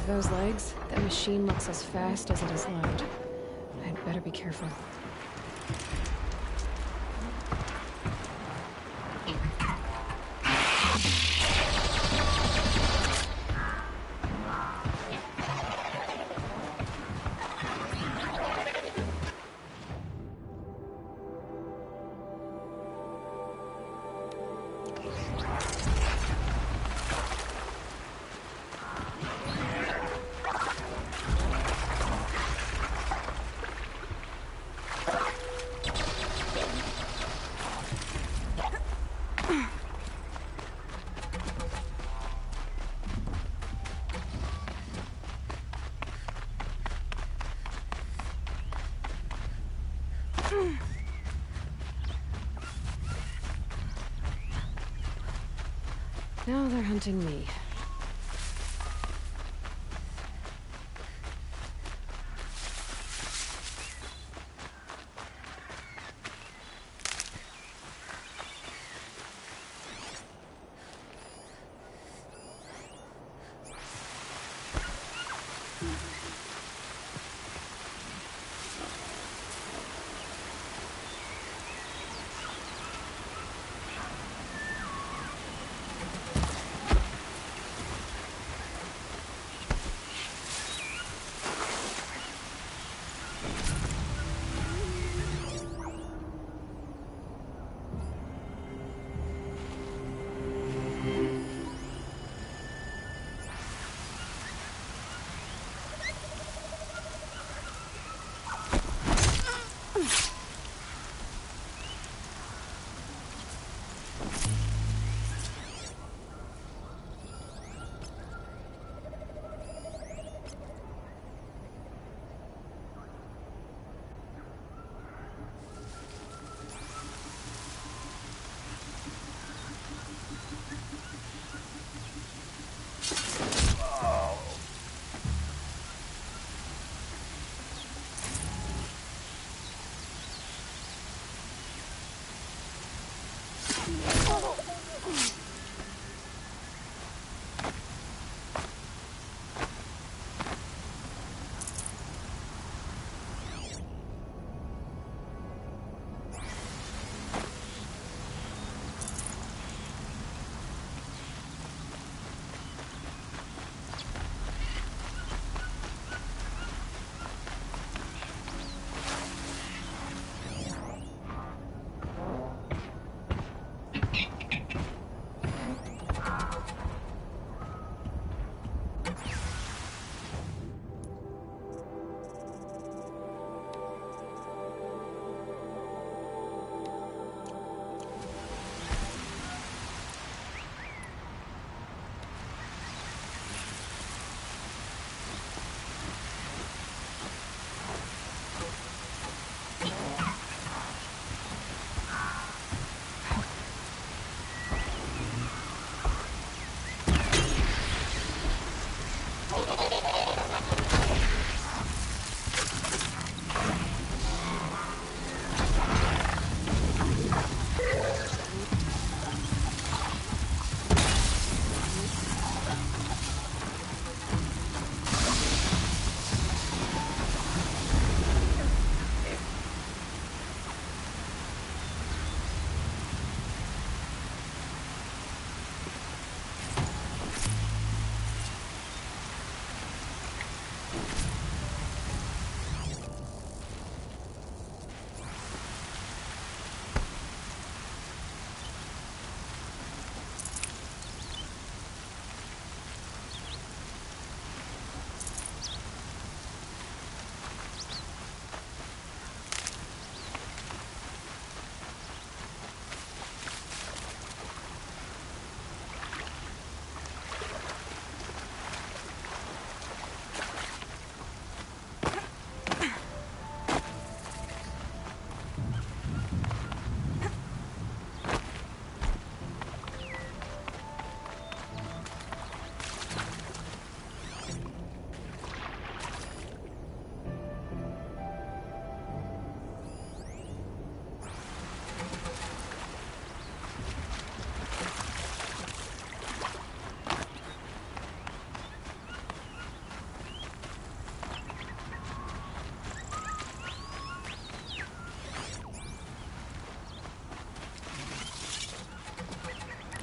Those legs, that machine looks as fast as it is loud. I'd better be careful. Now they're hunting me.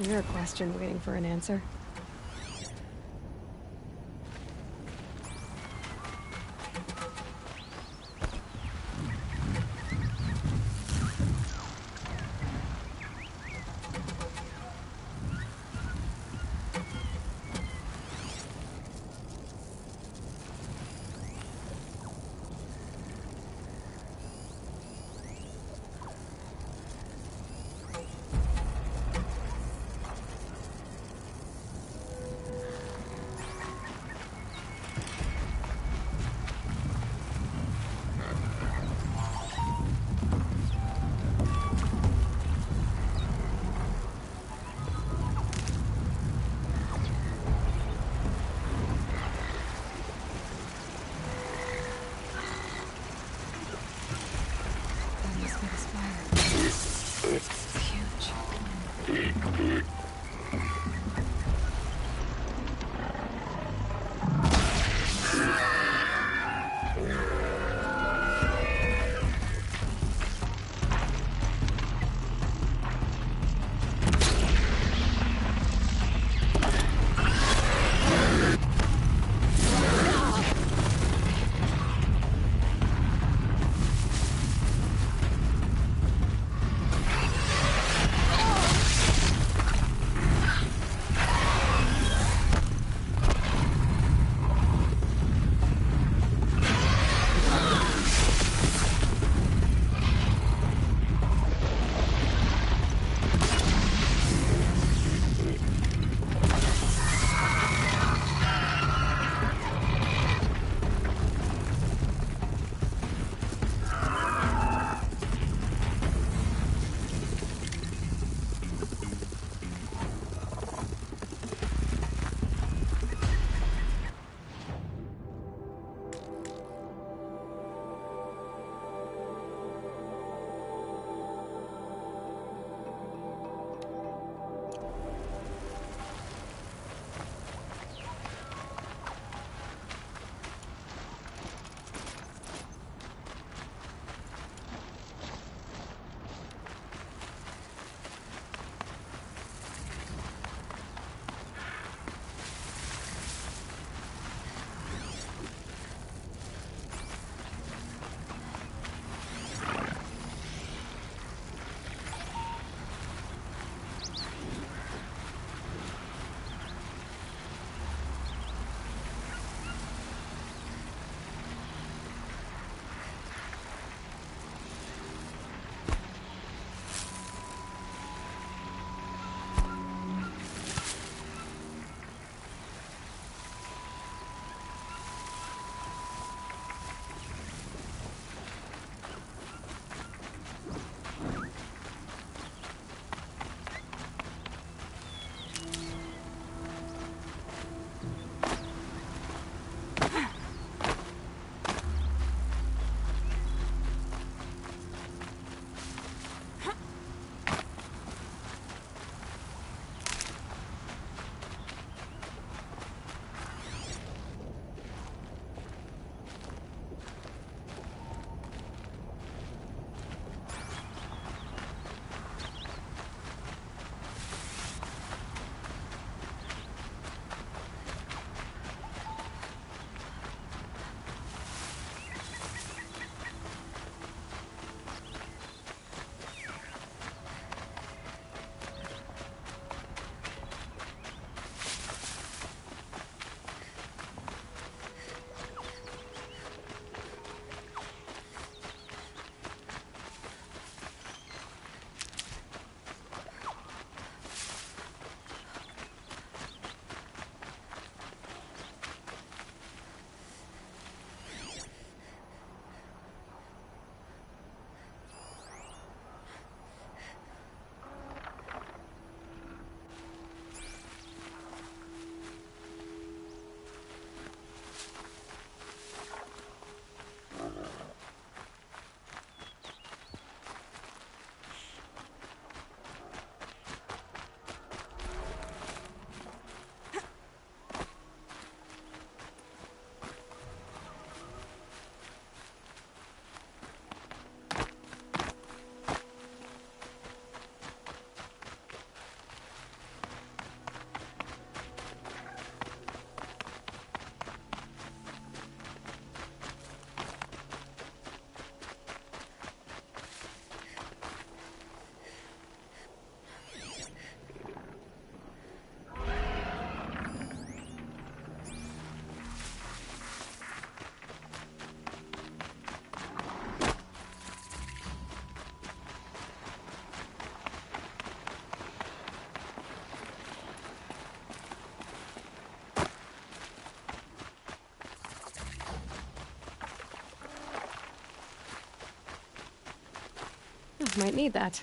You're a question waiting for an answer. Might need that.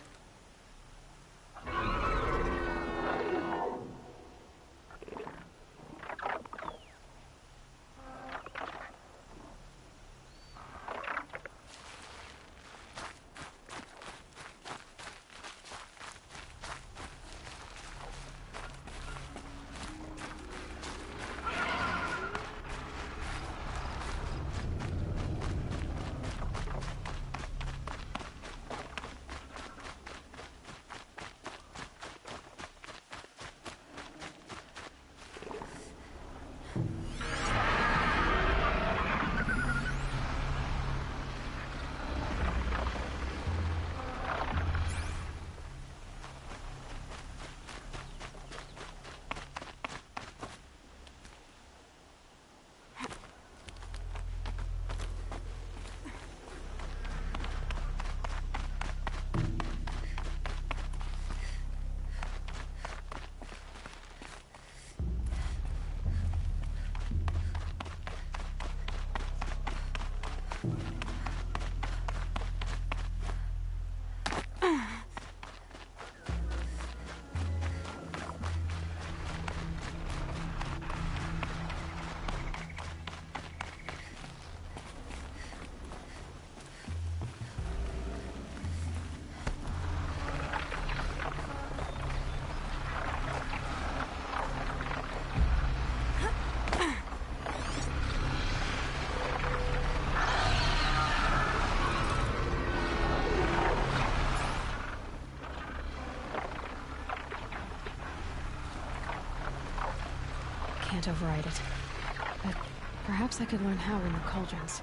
Can't override it. But perhaps I could learn how in the cauldrons.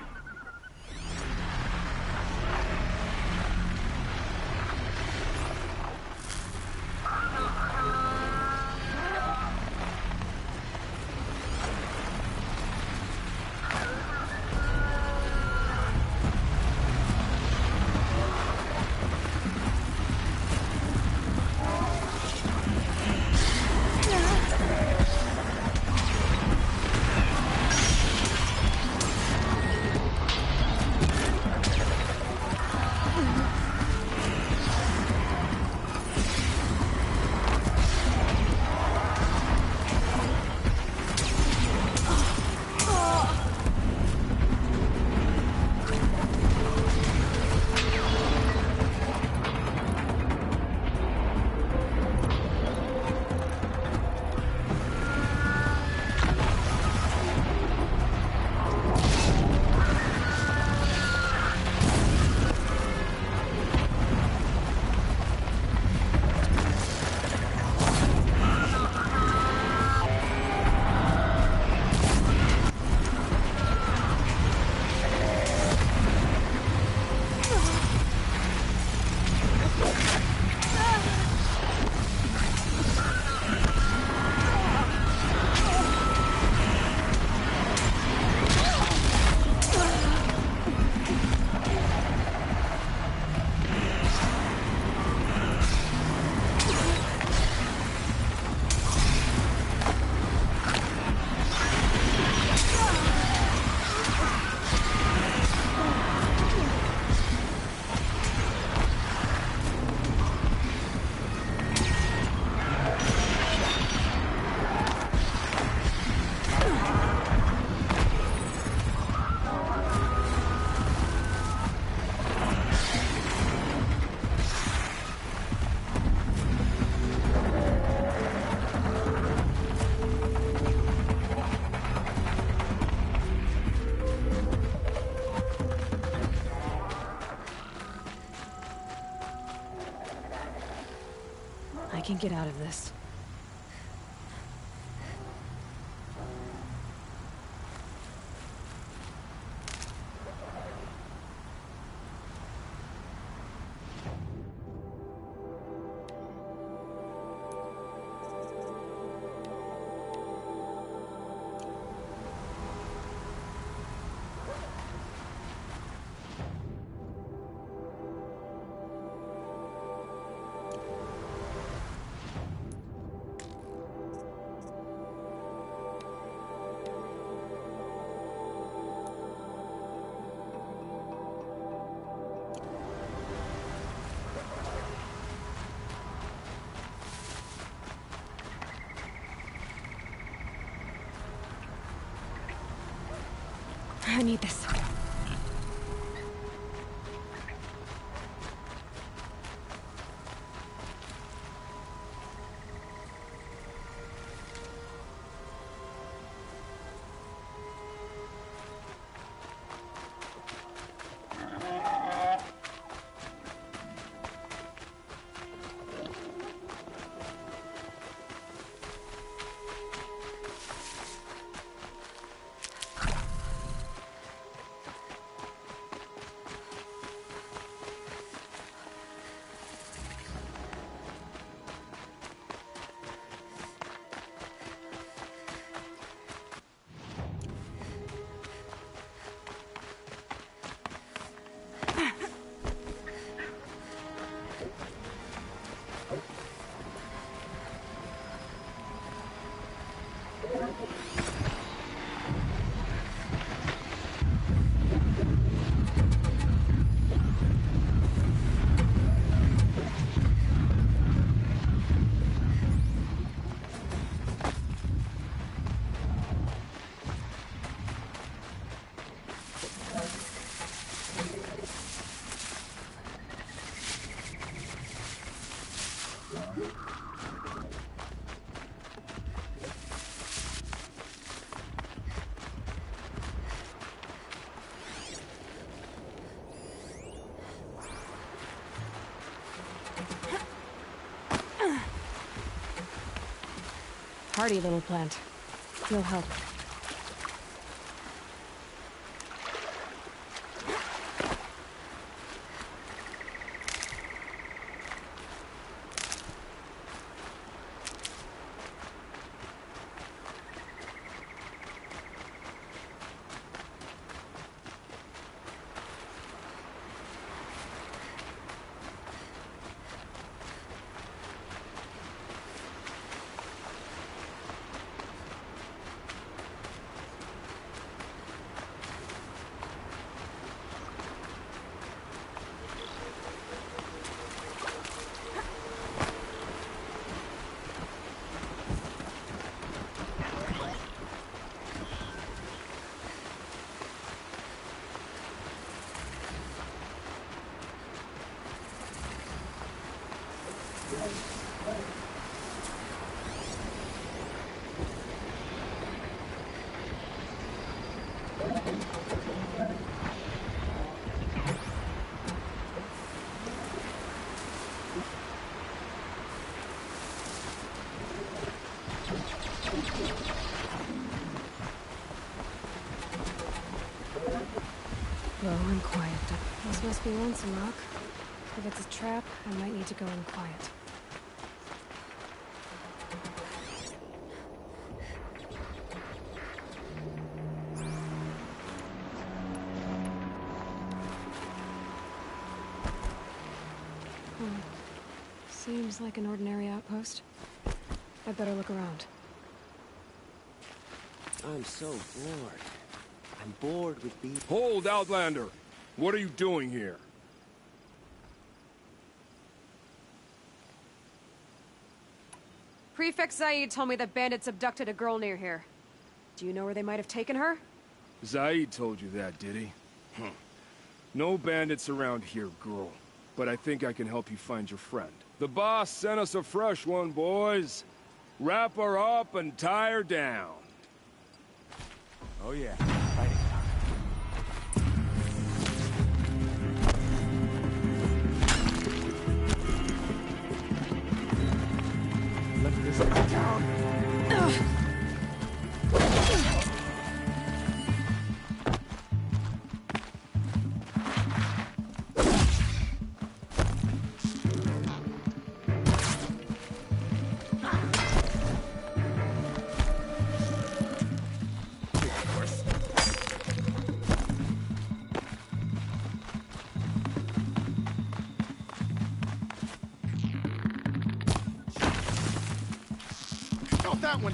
I can get out of this. I need this. Hardy little plant. He'll help. Low and quiet. This must be lonesome, Rock. If it's a trap, I might need to go in quiet. Seems like an ordinary outpost. I better look around. I'm so bored. I'm bored with being... Hold, Outlander! What are you doing here? Prefect Zaid told me that bandits abducted a girl near here. Do you know where they might have taken her? Zaid told you that, did he? No bandits around here, girl. But I think I can help you find your friend. The boss sent us a fresh one, boys. Wrap her up and tie her down. Oh yeah, fighting time. Let this guy down. That one.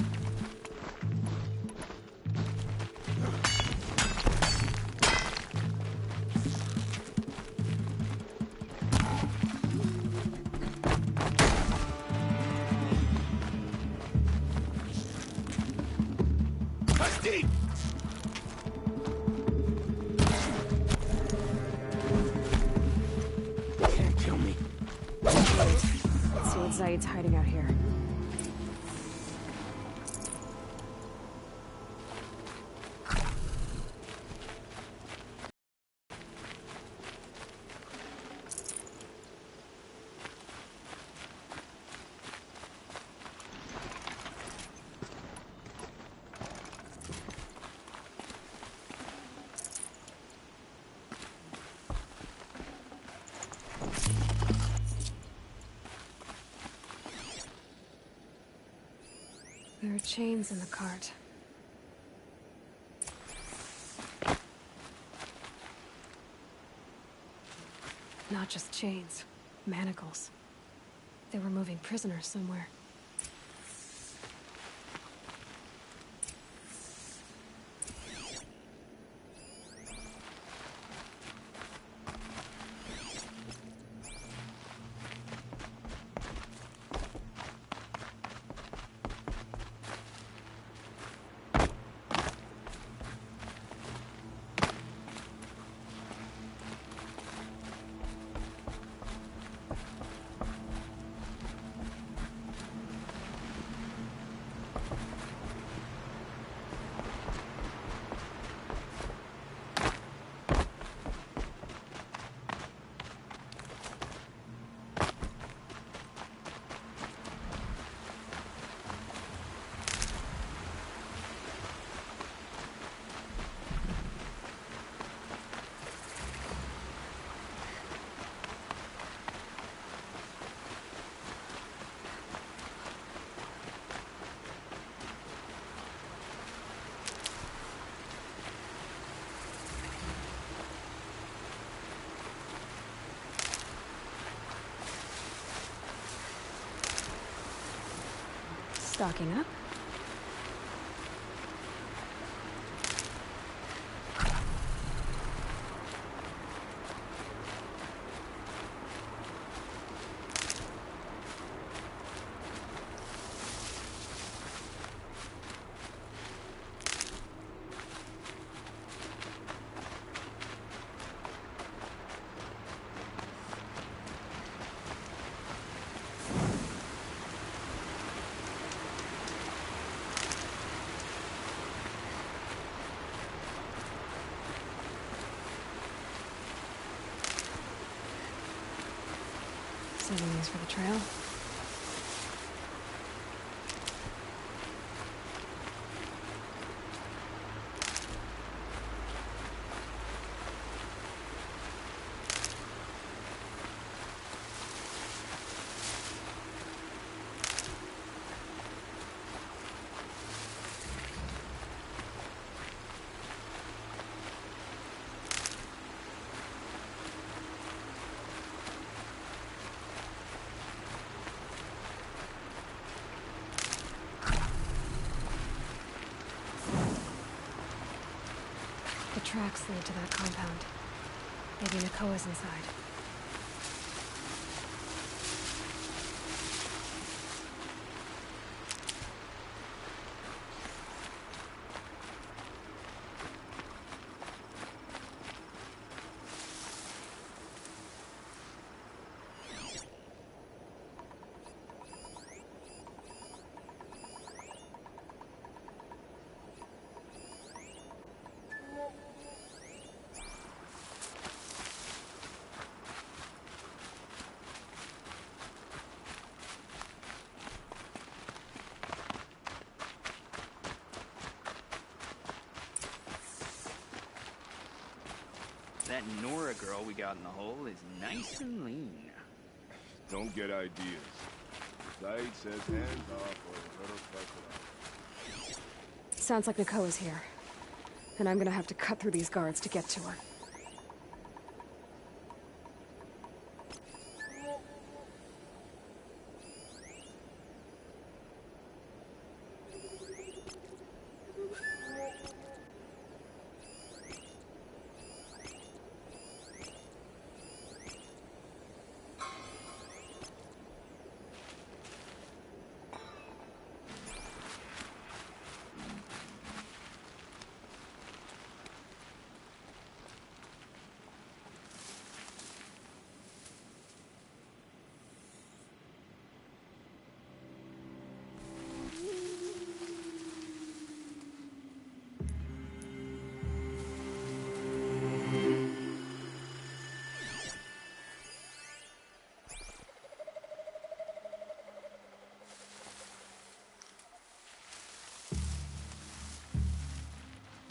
That's deep. Zaid's hiding out here. There are chains in the cart. Not just chains, manacles. They were moving prisoners somewhere. Stocking up. Saving these for the trail. The tracks lead to that compound. Maybe Nakoa's inside. That Nora girl we got in the hole is nice and lean. Don't get ideas. Zaid says hands off or let her fight it out. Sounds like Nakoa's here. And I'm gonna have to cut through these guards to get to her.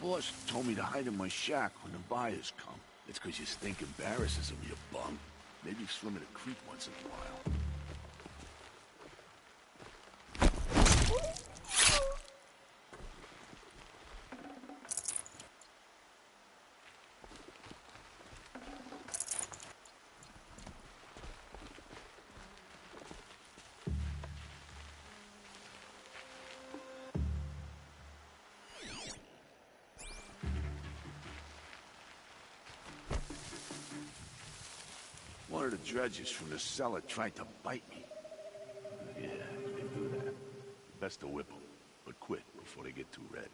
boss told me to hide in my shack when the buyers come. It's 'cause you stink embarrasses him, you bum. Maybe swim in a creek once in a while. One of the dredges from the cellar tried to bite me. Yeah, they do that. Best to whip them, but quit before they get too red.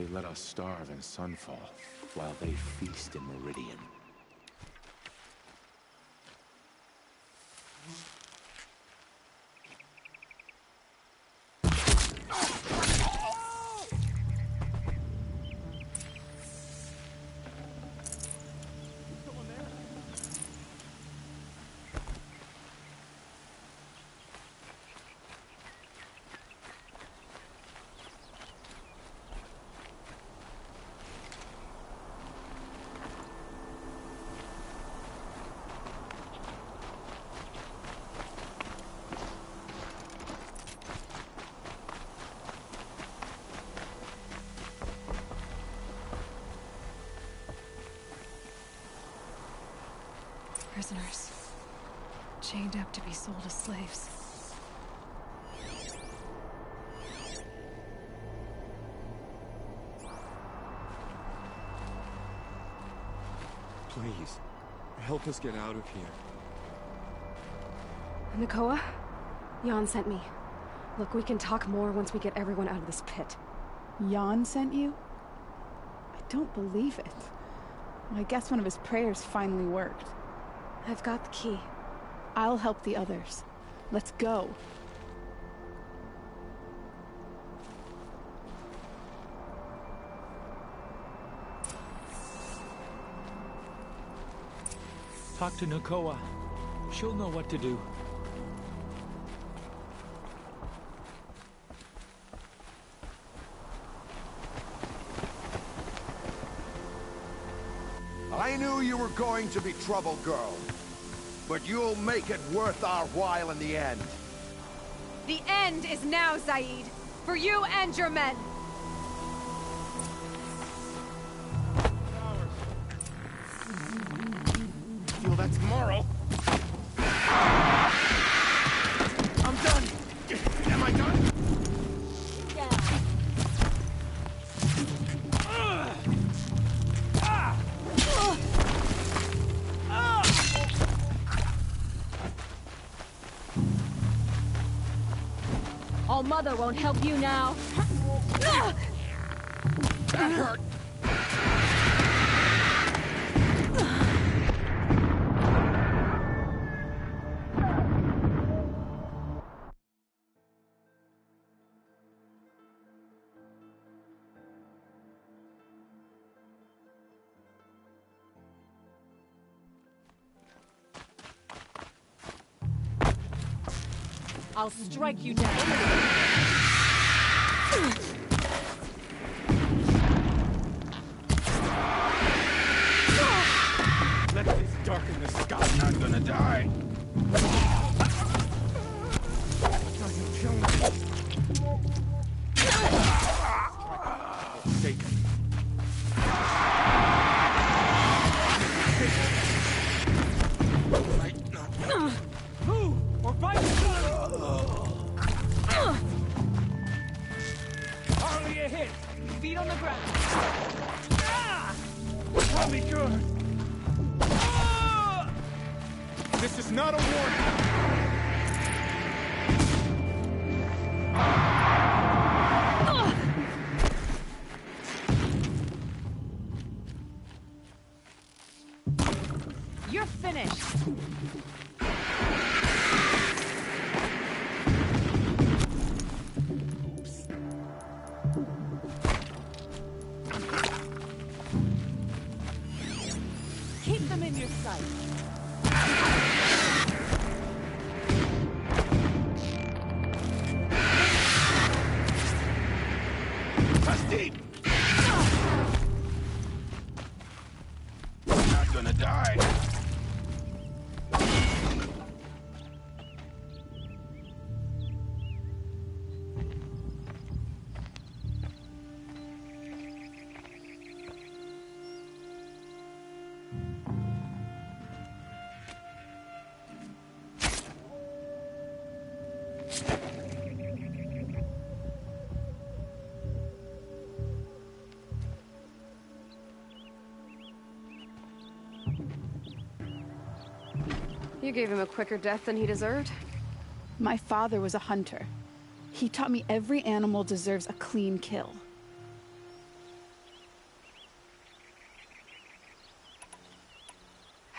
They let us starve in Sunfall, while they feast in Meridian. Prisoners. Chained up to be sold as slaves. Please, help us get out of here. Nakoa? Jan sent me. Look, we can talk more once we get everyone out of this pit. Jan sent you? I don't believe it. I guess one of his prayers finally worked. I've got the key. I'll help the others. Let's go. Talk to Nakoa. She'll know what to do. I knew you were going to be trouble, girl. But you'll make it worth our while in the end. The end is now, Zaid. For you and your men. Feel that tomorrow. I'm done. Am I done? All Mother won't help you now. That hurt. I'll strike you down. Let this darken the sky. I'm not gonna die. Are you killing me? Take it. We're fighting! Hardly a hit! Feet on the ground! I'll be good. This is not a warning. You're finished. Keep them in your sight. That's deep. I'm not gonna die. You gave him a quicker death than he deserved. My father was a hunter. He taught me every animal deserves a clean kill.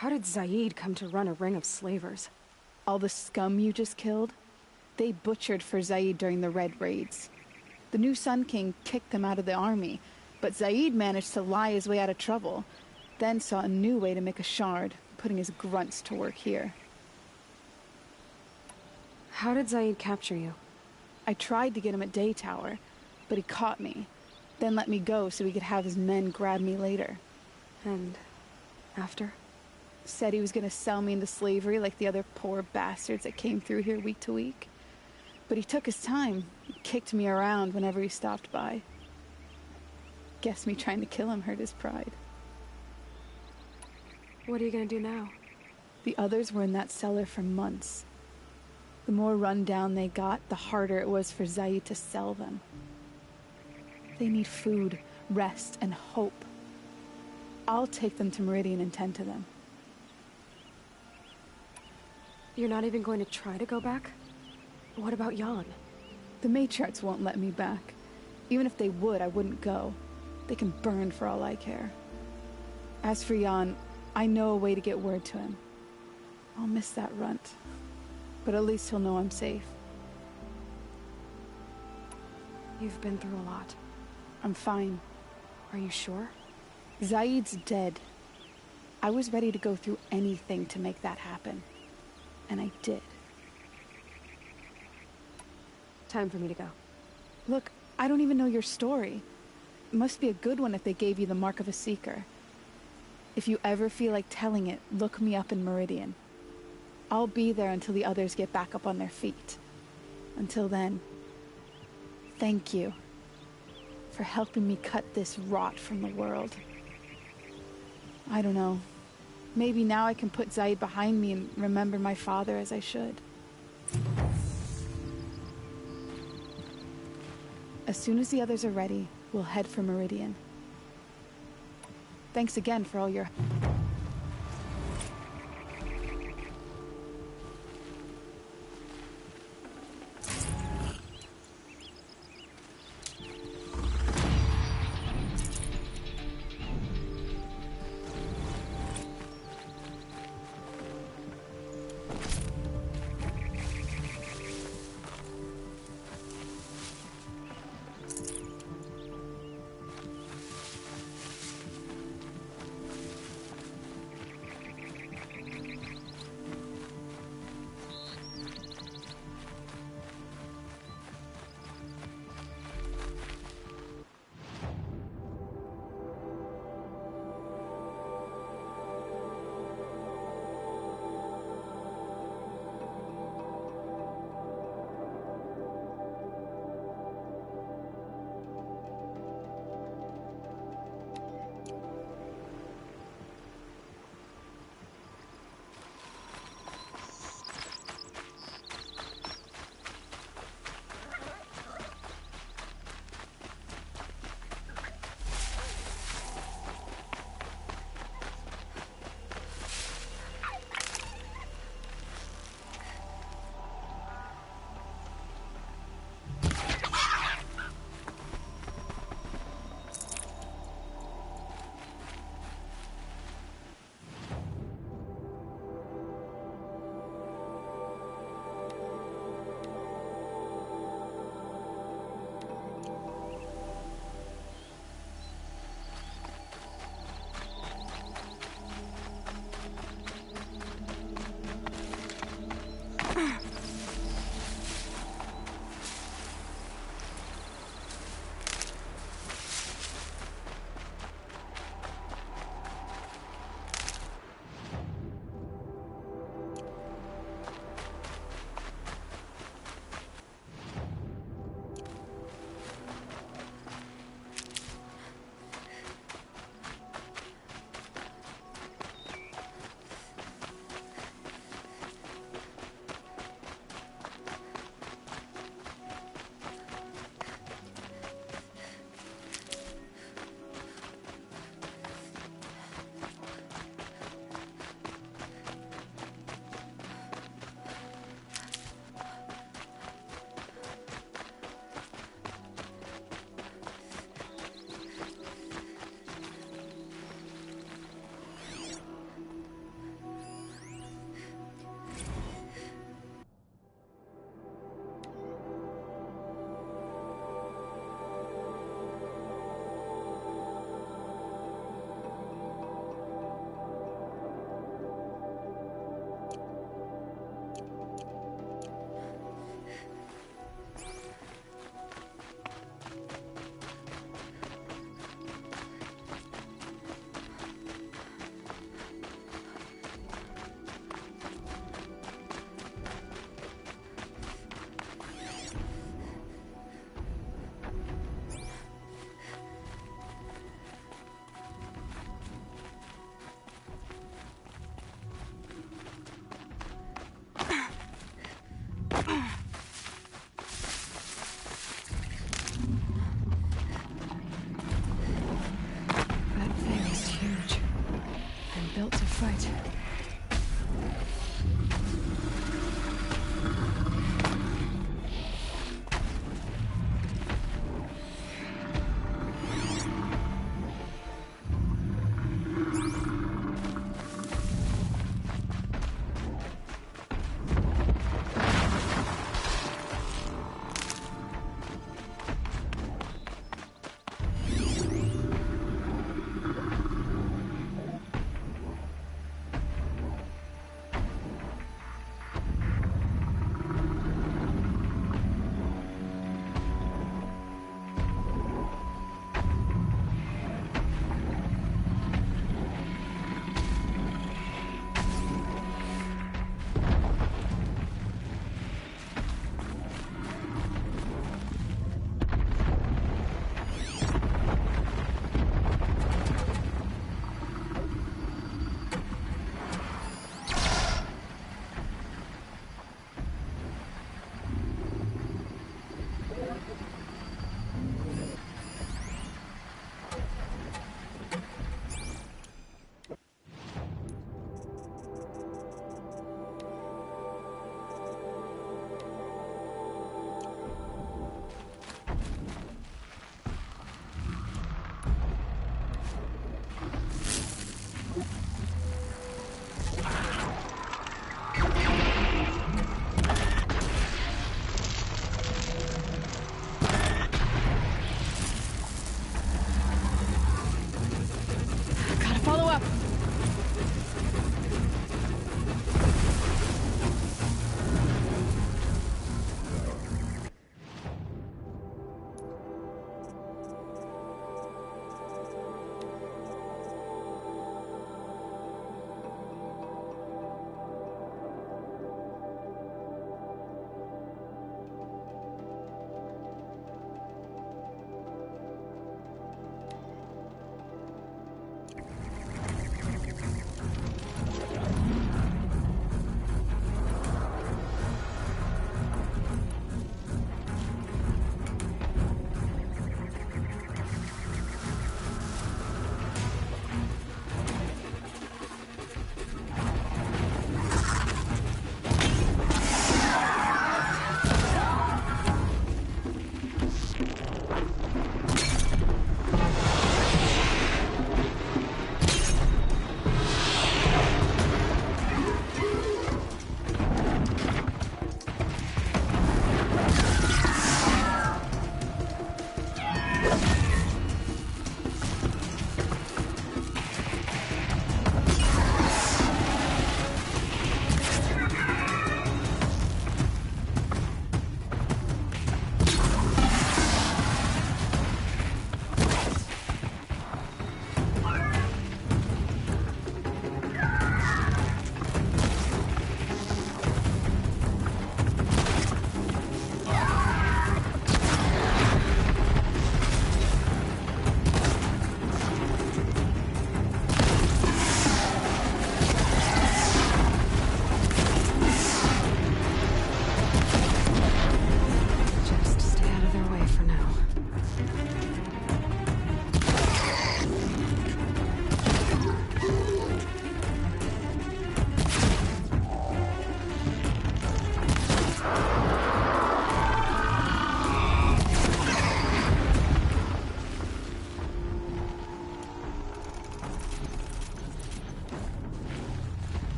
How did Zaid come to run a ring of slavers? All the scum you just killed, they butchered for Zaid during the Red Raids. The new Sun King kicked them out of the army, but Zaid managed to lie his way out of trouble, then saw a new way to make a shard, putting his grunts to work here. How did Zaid capture you? I tried to get him at Day Tower, but he caught me, then let me go so he could have his men grab me later. And after? Said he was gonna sell me into slavery like the other poor bastards that came through here week to week. But he took his time, kicked me around whenever he stopped by. Guess me trying to kill him hurt his pride. What are you gonna do now? The others were in that cellar for months. The more run down they got, the harder it was for Zaid to sell them. They need food, rest, and hope. I'll take them to Meridian and tend to them. You're not even going to try to go back? What about Jan? The matriarchs won't let me back. Even if they would, I wouldn't go. They can burn for all I care. As for Jan, I know a way to get word to him. I'll miss that runt. But at least he'll know I'm safe. You've been through a lot. I'm fine. Are you sure? Zaid's dead. I was ready to go through anything to make that happen. And I did. Time for me to go. Look, I don't even know your story. It must be a good one if they gave you the mark of a seeker. If you ever feel like telling it, look me up in Meridian. I'll be there until the others get back up on their feet. Until then, thank you for helping me cut this rot from the world. I don't know. Maybe now I can put Zaid behind me and remember my father as I should. As soon as the others are ready, we'll head for Meridian. Thanks again for all your...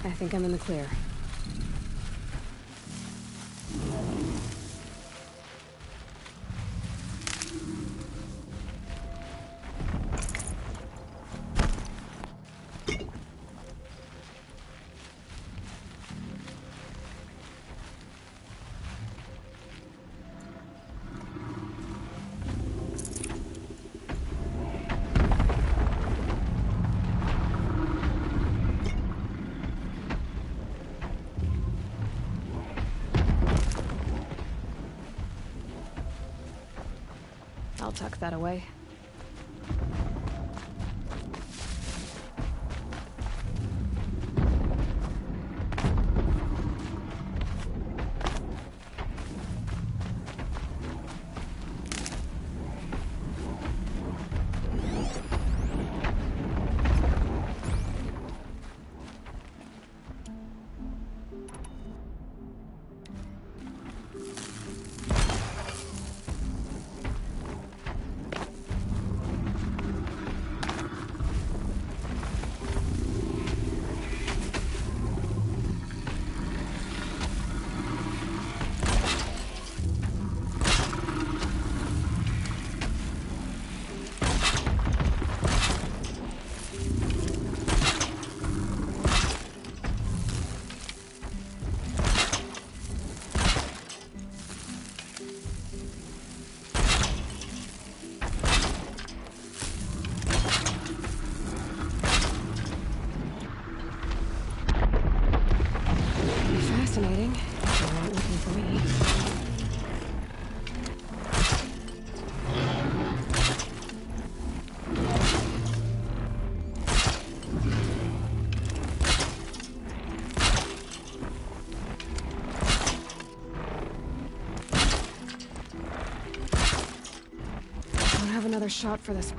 I think I'm in the clear. I'll tuck that away. Fascinating. They weren't looking for me. Don't have another shot for this.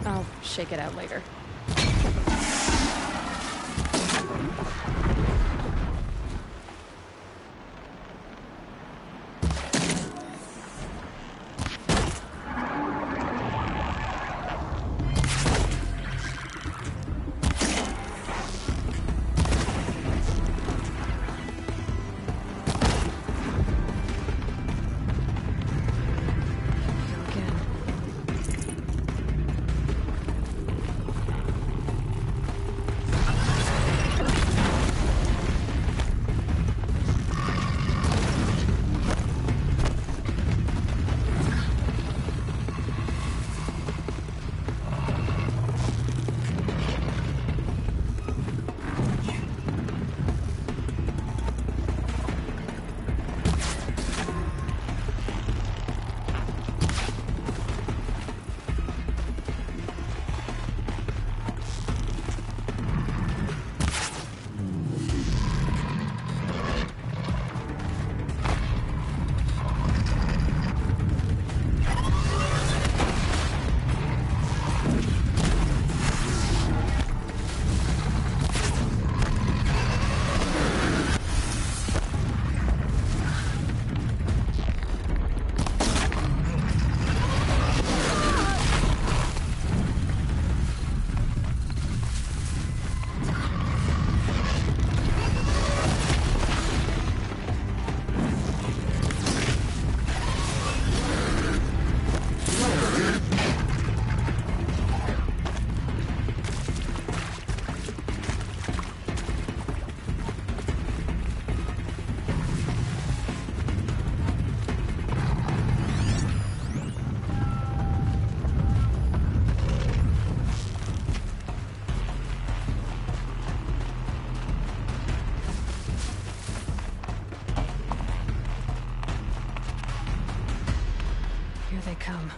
I'll shake it out later. They come.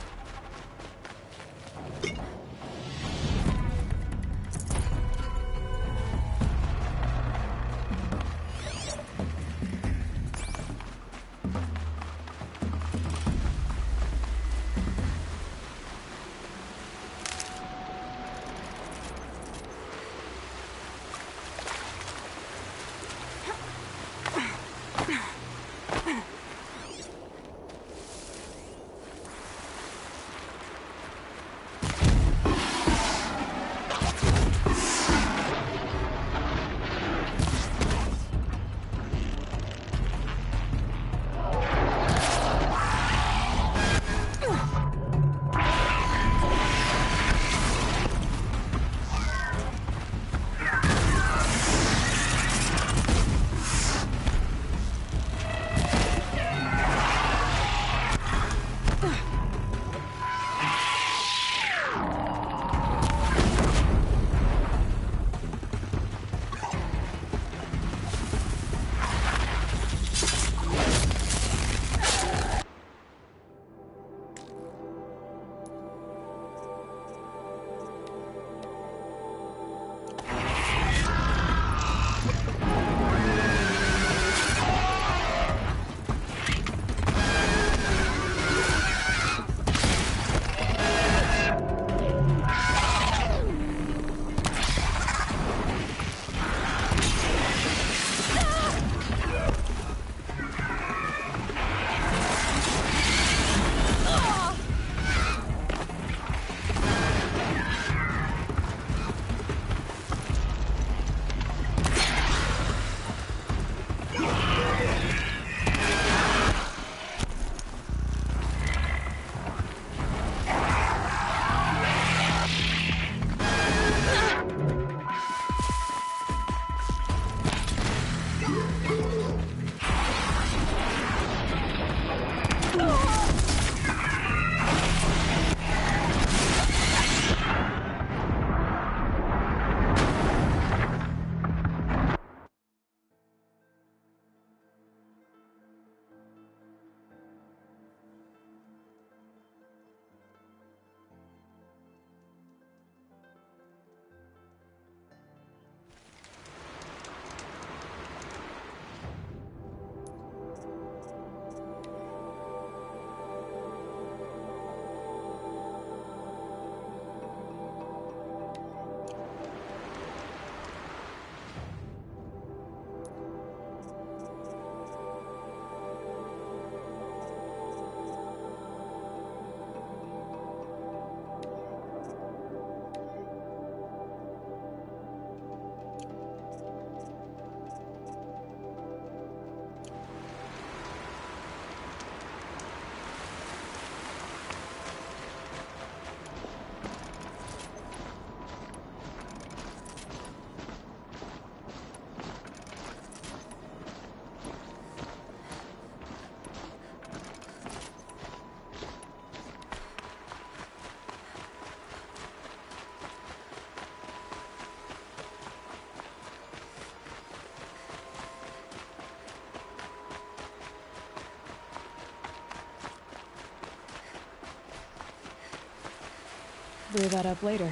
clear that up later.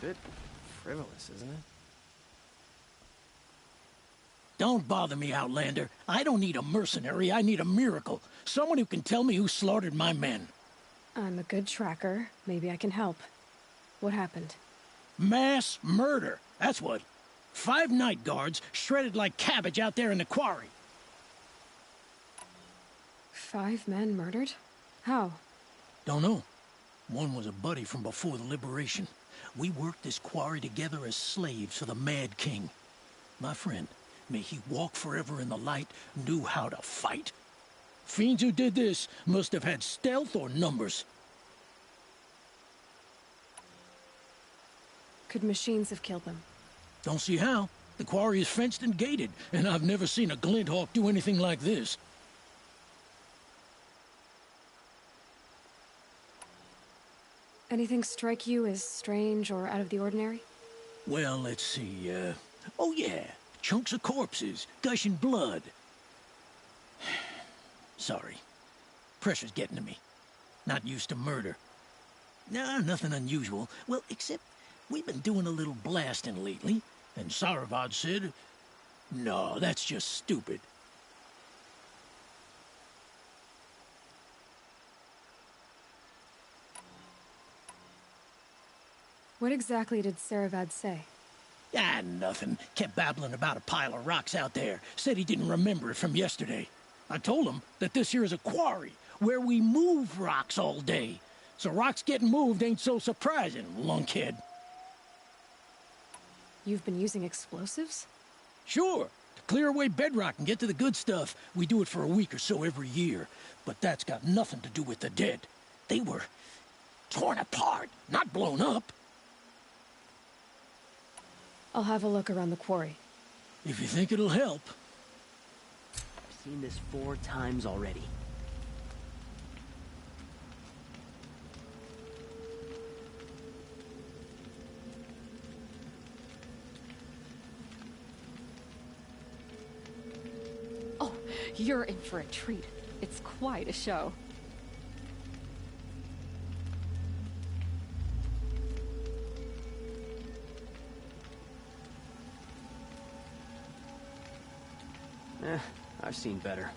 Bit frivolous, isn't it? Don't bother me, Outlander. I don't need a mercenary, I need a miracle. Someone who can tell me who slaughtered my men. I'm a good tracker. Maybe I can help. What happened? Mass murder, that's what. 5 night guards shredded like cabbage out there in the quarry. 5 men murdered? How? Don't know. One was a buddy from before the liberation. We worked this quarry together as slaves for the Mad King. My friend, may he walk forever in the light, knew how to fight. Fiends who did this must have had stealth or numbers. Could machines have killed them? Don't see how. The quarry is fenced and gated, and I've never seen a Glinthawk do anything like this. Anything strike you as strange or out of the ordinary? Well, let's see, oh yeah, chunks of corpses, gushing blood. Sorry. Pressure's getting to me. Not used to murder. Nah, nothing unusual. Well, except we've been doing a little blasting lately, and Saravad said, no, that's just stupid. What exactly did Saravad say? Ah, nothing. Kept babbling about a pile of rocks out there. Said he didn't remember it from yesterday. I told him that this here is a quarry, where we move rocks all day. So rocks getting moved ain't so surprising, lunkhead. You've been using explosives? Sure. To clear away bedrock and get to the good stuff, we do it for a week or so every year. But that's got nothing to do with the dead. They were torn apart, not blown up. I'll have a look around the quarry. If you think it'll help. I've seen this 4 times already. Oh, you're in for a treat. It's quite a show. I've seen better.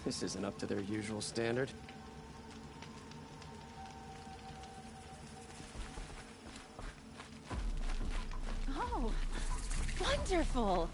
This isn't up to their usual standard. Oh, wonderful!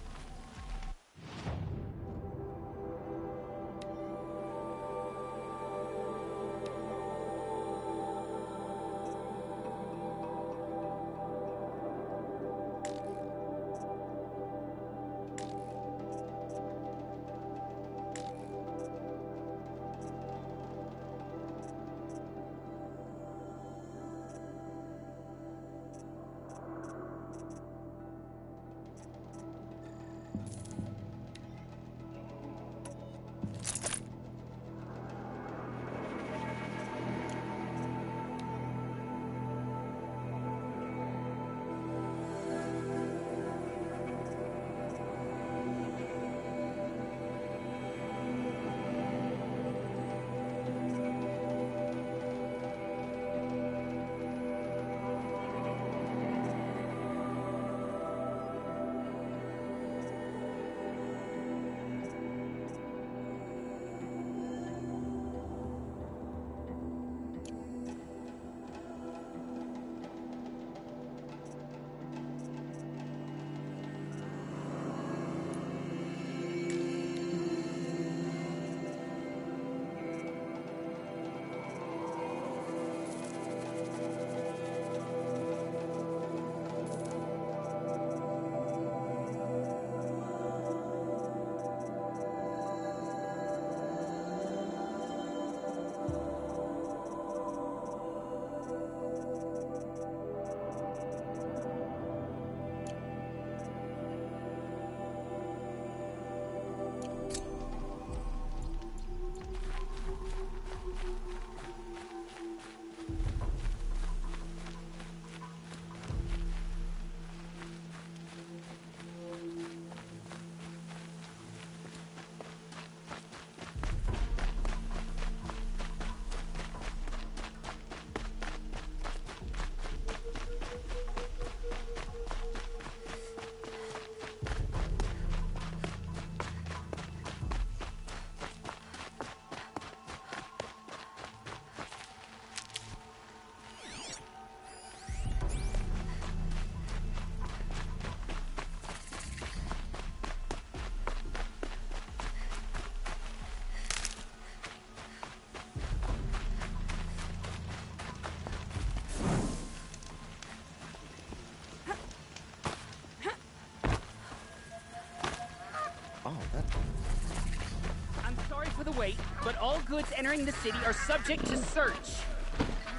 all goods entering the city are subject to search.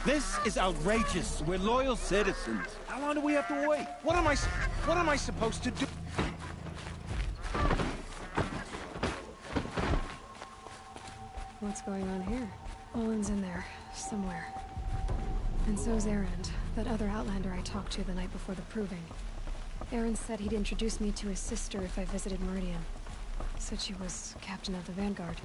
This is outrageous. We're loyal citizens. How long do we have to wait? What am I supposed to do? What's going on here? Olin's in there, somewhere. And so's Erend, that other Outlander I talked to the night before the proving. Erend said he'd introduce me to his sister if I visited Meridian. Said she was captain of the Vanguard.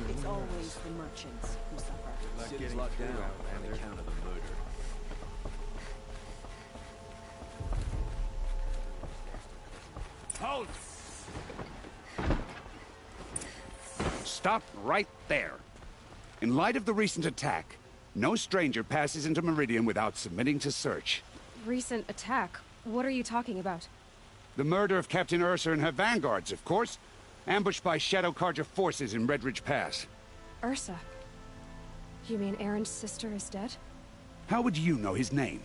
It's always the merchants who suffer. City's locked down on account of the murder. Halt! Stop right there. In light of the recent attack, no stranger passes into Meridian without submitting to search. Recent attack? What are you talking about? The murder of Captain Ursa and her vanguards, of course. Ambushed by Shadow Carja forces in Red Ridge Pass. Ursa? You mean Erend's sister is dead? How would you know his name?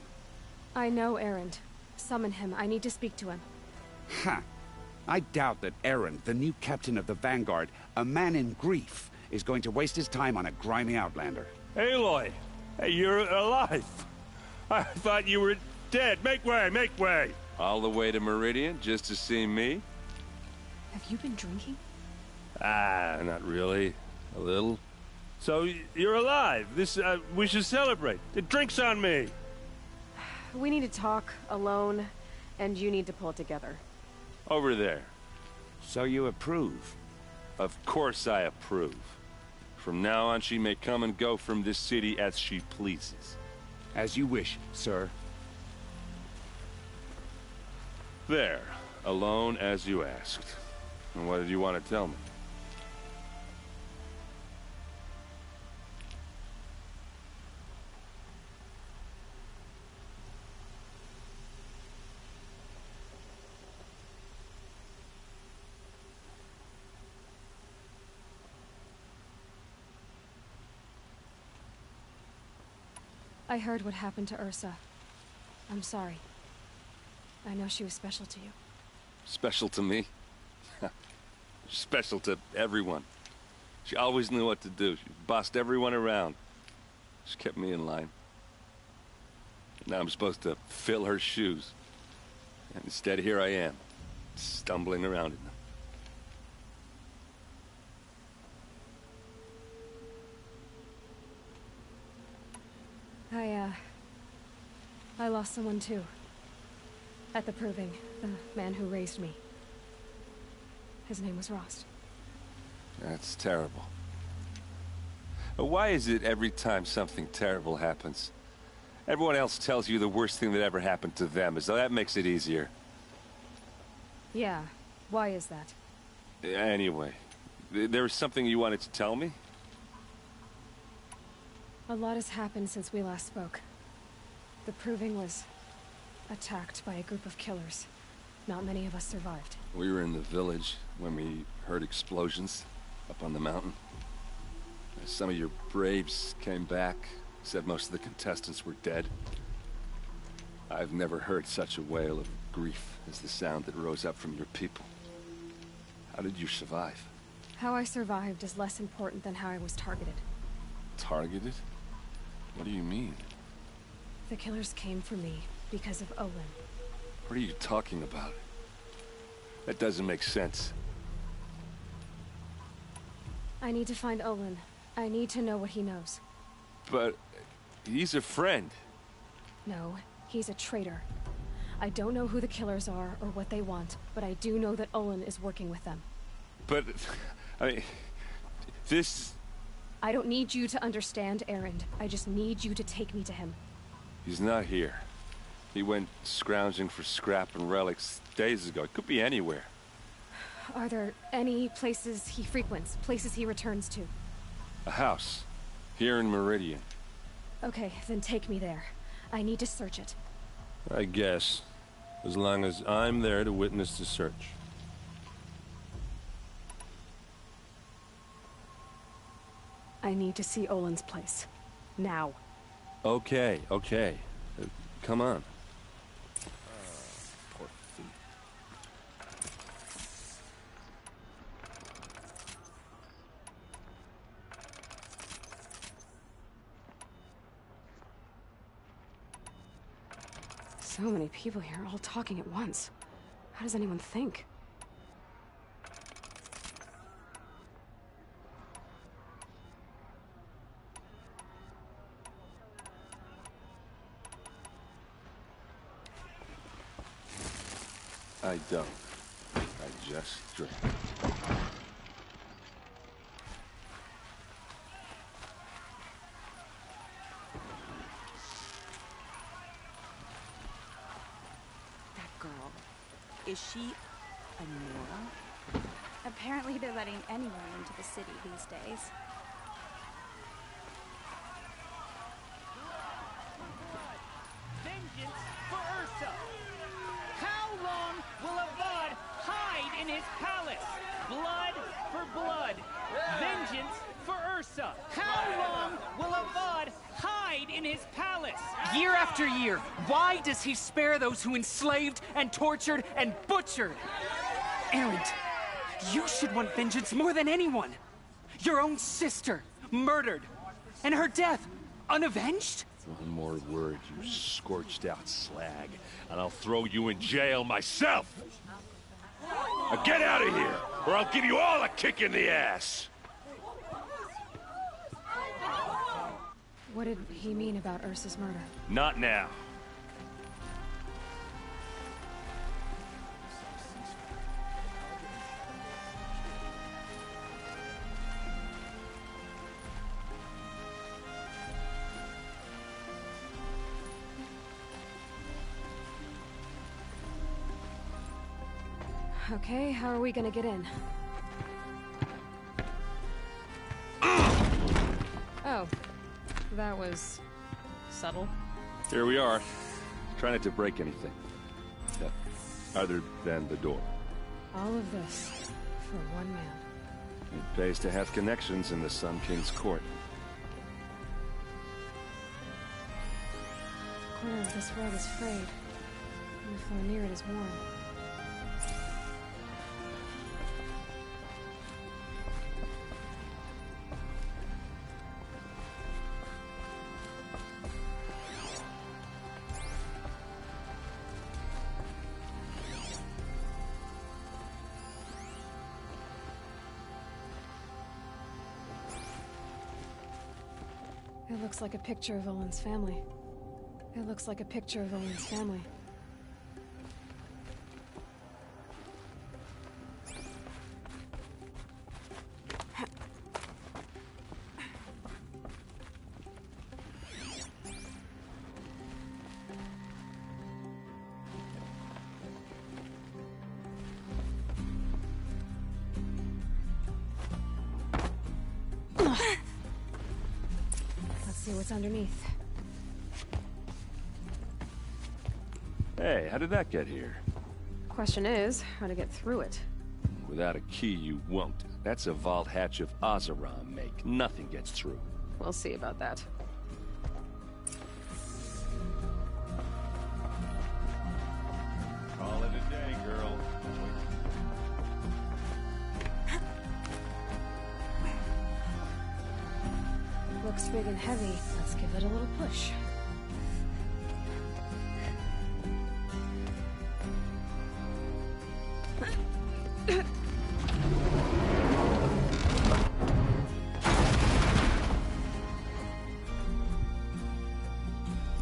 I know Erend. Summon him. I need to speak to him. Ha! I doubt that Erend, the new captain of the Vanguard, a man in grief, is going to waste his time on a grimy outlander. Aloy! Hey, you're alive! I thought you were dead. Make way, make way! All the way to Meridian just to see me? Have you been drinking? Ah, not really. A little. So, you're alive. We should celebrate. The drink's on me. We need to talk alone, and you need to pull it together. Over there. So you approve? Of course I approve. From now on, she may come and go from this city as she pleases. As you wish, sir. There. Alone as you asked. And what did you want to tell me? I heard what happened to Ursa. I'm sorry. I know she was special to you. Special to me? Special to everyone. She always knew what to do. She bossed everyone around. She kept me in line. Now I'm supposed to fill her shoes. And instead, here I am, stumbling around in them. I lost someone too. At the proving, the man who raised me. His name was Rost. That's terrible. Why is it every time something terrible happens, everyone else tells you the worst thing that ever happened to them, as though that makes it easier? Yeah, why is that? Anyway, there was something you wanted to tell me? A lot has happened since we last spoke. The proving was attacked by a group of killers. Not many of us survived. We were in the village when we heard explosions up on the mountain. Some of your braves came back, said most of the contestants were dead. I've never heard such a wail of grief as the sound that rose up from your people. How did you survive? How I survived is less important than how I was targeted. Targeted? What do you mean? The killers came for me because of Olin. What are you talking about? That doesn't make sense. I need to find Olin. I need to know what he knows. But he's a friend. No, he's a traitor. I don't know who the killers are or what they want, but I do know that Olin is working with them. But, I mean, this... I don't need you to understand, Erend. I just need you to take me to him. He's not here. He went scrounging for scrap and relics days ago. It could be anywhere. Are there any places he frequents, places he returns to? A house. Here in Meridian. Okay, then take me there. I need to search it. I guess. As long as I'm there to witness the search. I need to see Olin's place. Now. Okay, okay. Come on. Poor feet. So many people here, all talking at once. How does anyone think? I don't. I just drink. That girl. Is she a Nora? Apparently they're letting anyone into the city these days. Vengeance for Ursa! How long will Avad hide in his palace? Blood for blood. Vengeance for Ursa. How long will Avad hide in his palace? Year after year, why does he spare those who enslaved and tortured and butchered? Erend, you should want vengeance more than anyone. Your own sister, murdered, and her death, unavenged? One more word, you scorched out slag, and I'll throw you in jail myself! Now get out of here, or I'll give you all a kick in the ass! What did he mean about Ursa's murder? Not now. Okay, how are we gonna get in? Oh, that was subtle. Here we are. Try not to break anything. Other than the door. All of this for one man. It pays to have connections in the Sun King's court. The corner of this road is frayed, and the floor near it is worn. It looks like a picture of Olin's family. It looks like a picture of Olin's family. See what's underneath. Hey, how did that get here? Question is, how to get through it. Without a key, you won't. That's a vault hatch of Oseram make. Nothing gets through. We'll see about that. Call it a day, girl. Looks big and heavy. Let's give it a little push.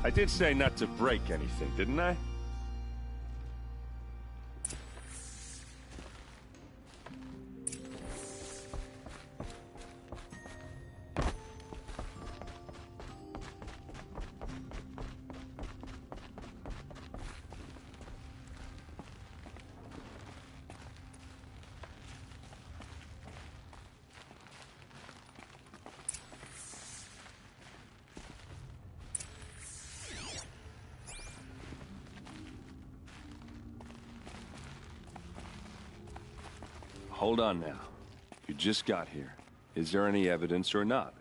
I did say not to break anything, didn't I? Hold on now. You just got here. Is there any evidence or not?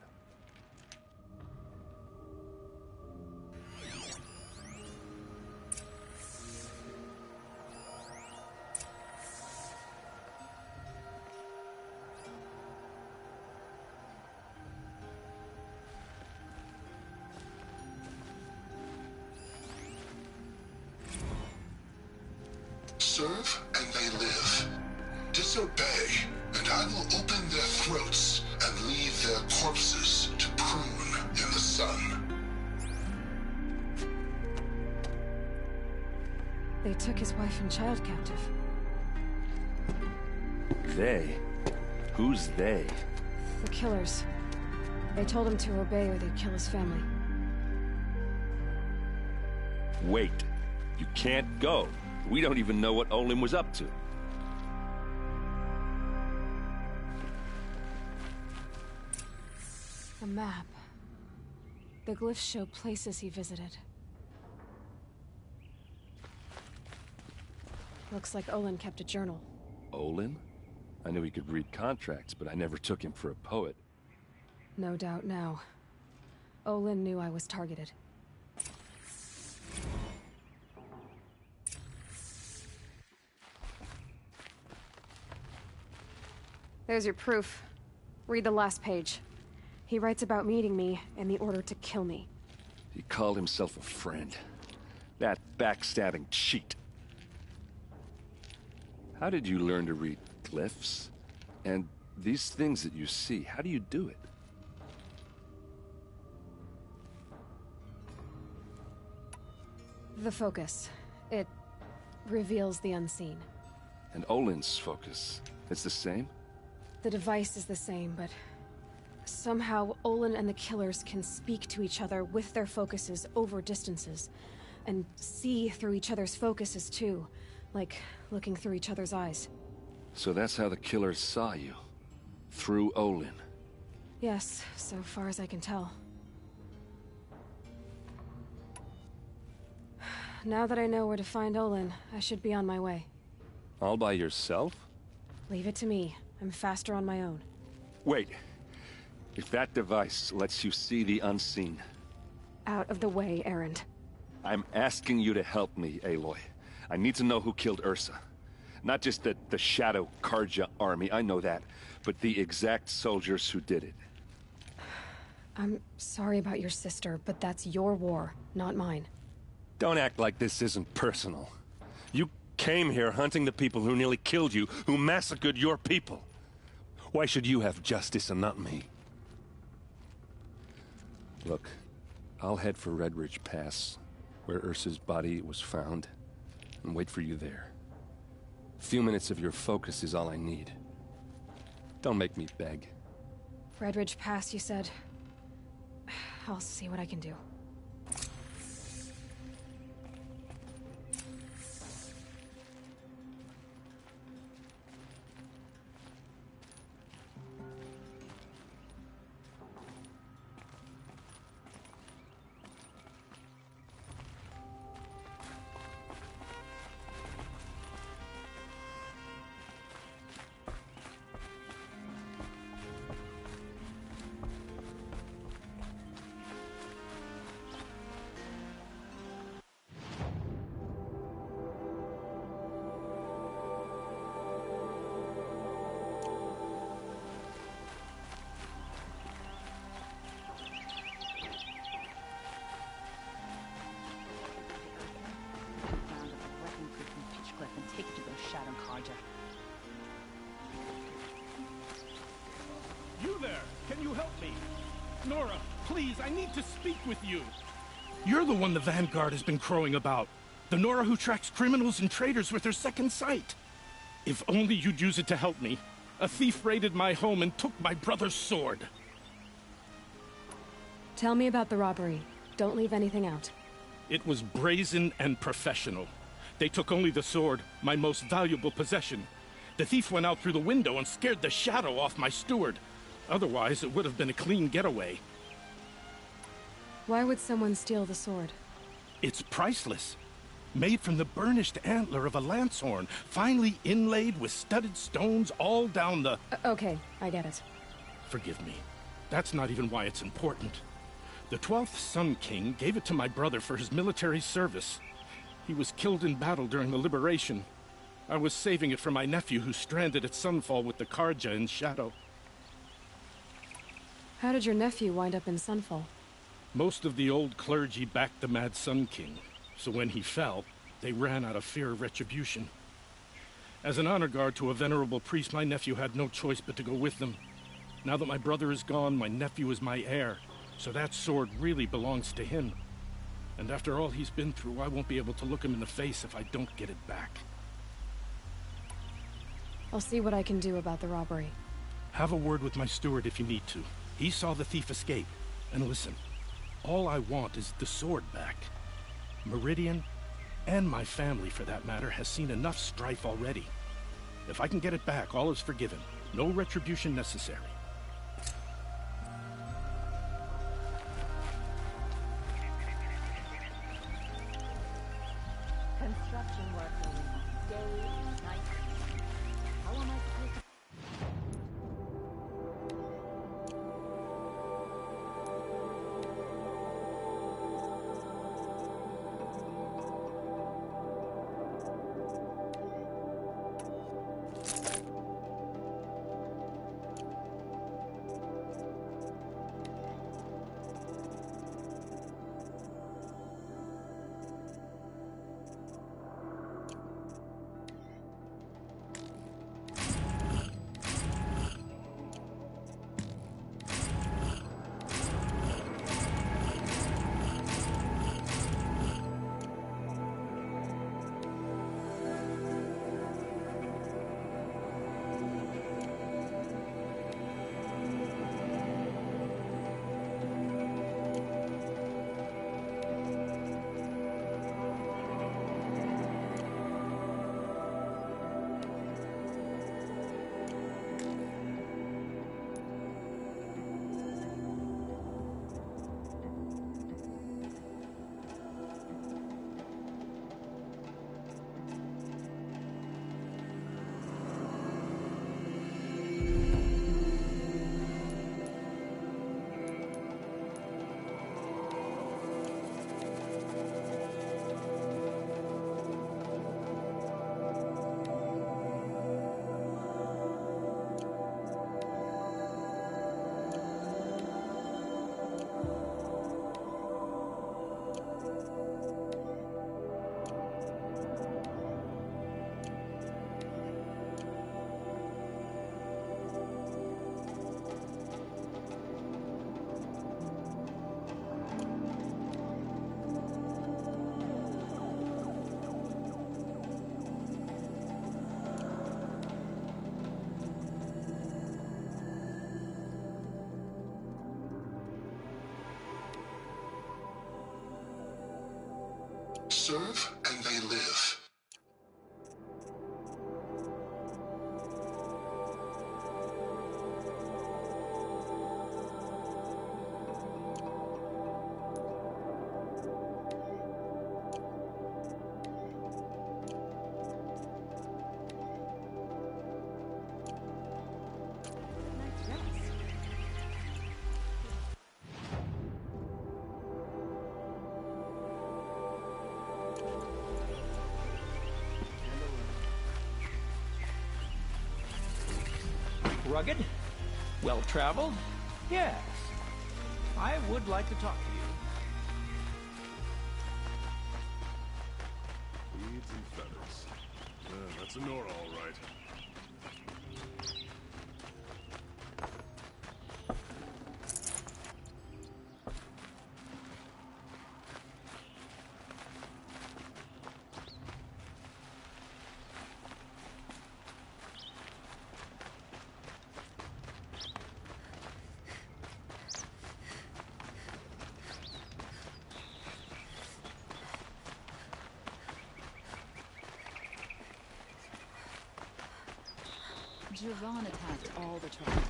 serve and they live. Disobey, and I will open their throats and leave their corpses to prune in the sun. They took his wife and child captive. They? Who's they? The killers. They told him to obey or they'd kill his family. Wait. You can't go. We don't even know what Olin was up to. A map. The glyphs show places he visited. Looks like Olin kept a journal. Olin? I knew he could read contracts, but I never took him for a poet. No doubt now. Olin knew I was targeted. There's your proof. Read the last page. He writes about meeting me and the order to kill me. He called himself a friend. That backstabbing cheat. How did you learn to read glyphs? And these things that you see, how do you do it? The focus. It reveals the unseen. And Olin's focus, it's the same? The device is the same, but somehow Olin and the killers can speak to each other with their focuses over distances, and see through each other's focuses too, like looking through each other's eyes. So that's how the killers saw you? Through Olin? Yes, so far as I can tell. Now that I know where to find Olin, I should be on my way. All by yourself? Leave it to me. I'm faster on my own. Wait. If that device lets you see the unseen... Out of the way, Erend. I'm asking you to help me, Aloy. I need to know who killed Ursa. Not just the Shadow Karja army, I know that, but the exact soldiers who did it. I'm sorry about your sister, but that's your war, not mine. Don't act like this isn't personal. You came here hunting the people who nearly killed you, who massacred your people. Why should you have justice and not me? Look, I'll head for Red Ridge Pass, where Ursa's body was found, and wait for you there. A few minutes of your focus is all I need. Don't make me beg. Red Ridge Pass, you said? I'll see what I can do. You there! Can you help me? Nora, please, I need to speak with you. You're the one the Vanguard has been crowing about. The Nora who tracks criminals and traitors with her second sight. If only you'd use it to help me. A thief raided my home and took my brother's sword. Tell me about the robbery. Don't leave anything out. It was brazen and professional. They took only the sword, my most valuable possession. The thief went out through the window and scared the shadow off my steward. Otherwise, it would have been a clean getaway. Why would someone steal the sword? It's priceless. Made from the burnished antler of a lancehorn, finely inlaid with studded stones all down the... Okay, I get it. Forgive me. That's not even why it's important. The 12th Sun King gave it to my brother for his military service. He was killed in battle during the Liberation. I was saving it for my nephew who's stranded at Sunfall with the Karja in Shadow. How did your nephew wind up in Sunfall? Most of the old clergy backed the Mad Sun King, so when he fell, they ran out of fear of retribution. As an honor guard to a venerable priest, my nephew had no choice but to go with them. Now that my brother is gone, my nephew is my heir, so that sword really belongs to him. And after all he's been through, I won't be able to look him in the face if I don't get it back. I'll see what I can do about the robbery. Have a word with my steward if you need to. He saw the thief escape. And listen, all I want is the sword back. Meridian, and my family for that matter, has seen enough strife already. If I can get it back, all is forgiven. No retribution necessary. Construction work going on day and night. How am I supposed to... Serve and they live. Rugged? Well-traveled? Yes. I would like to talk to you. Beads and feathers. That's a Nora, all right. Jiran attacked all the tribes.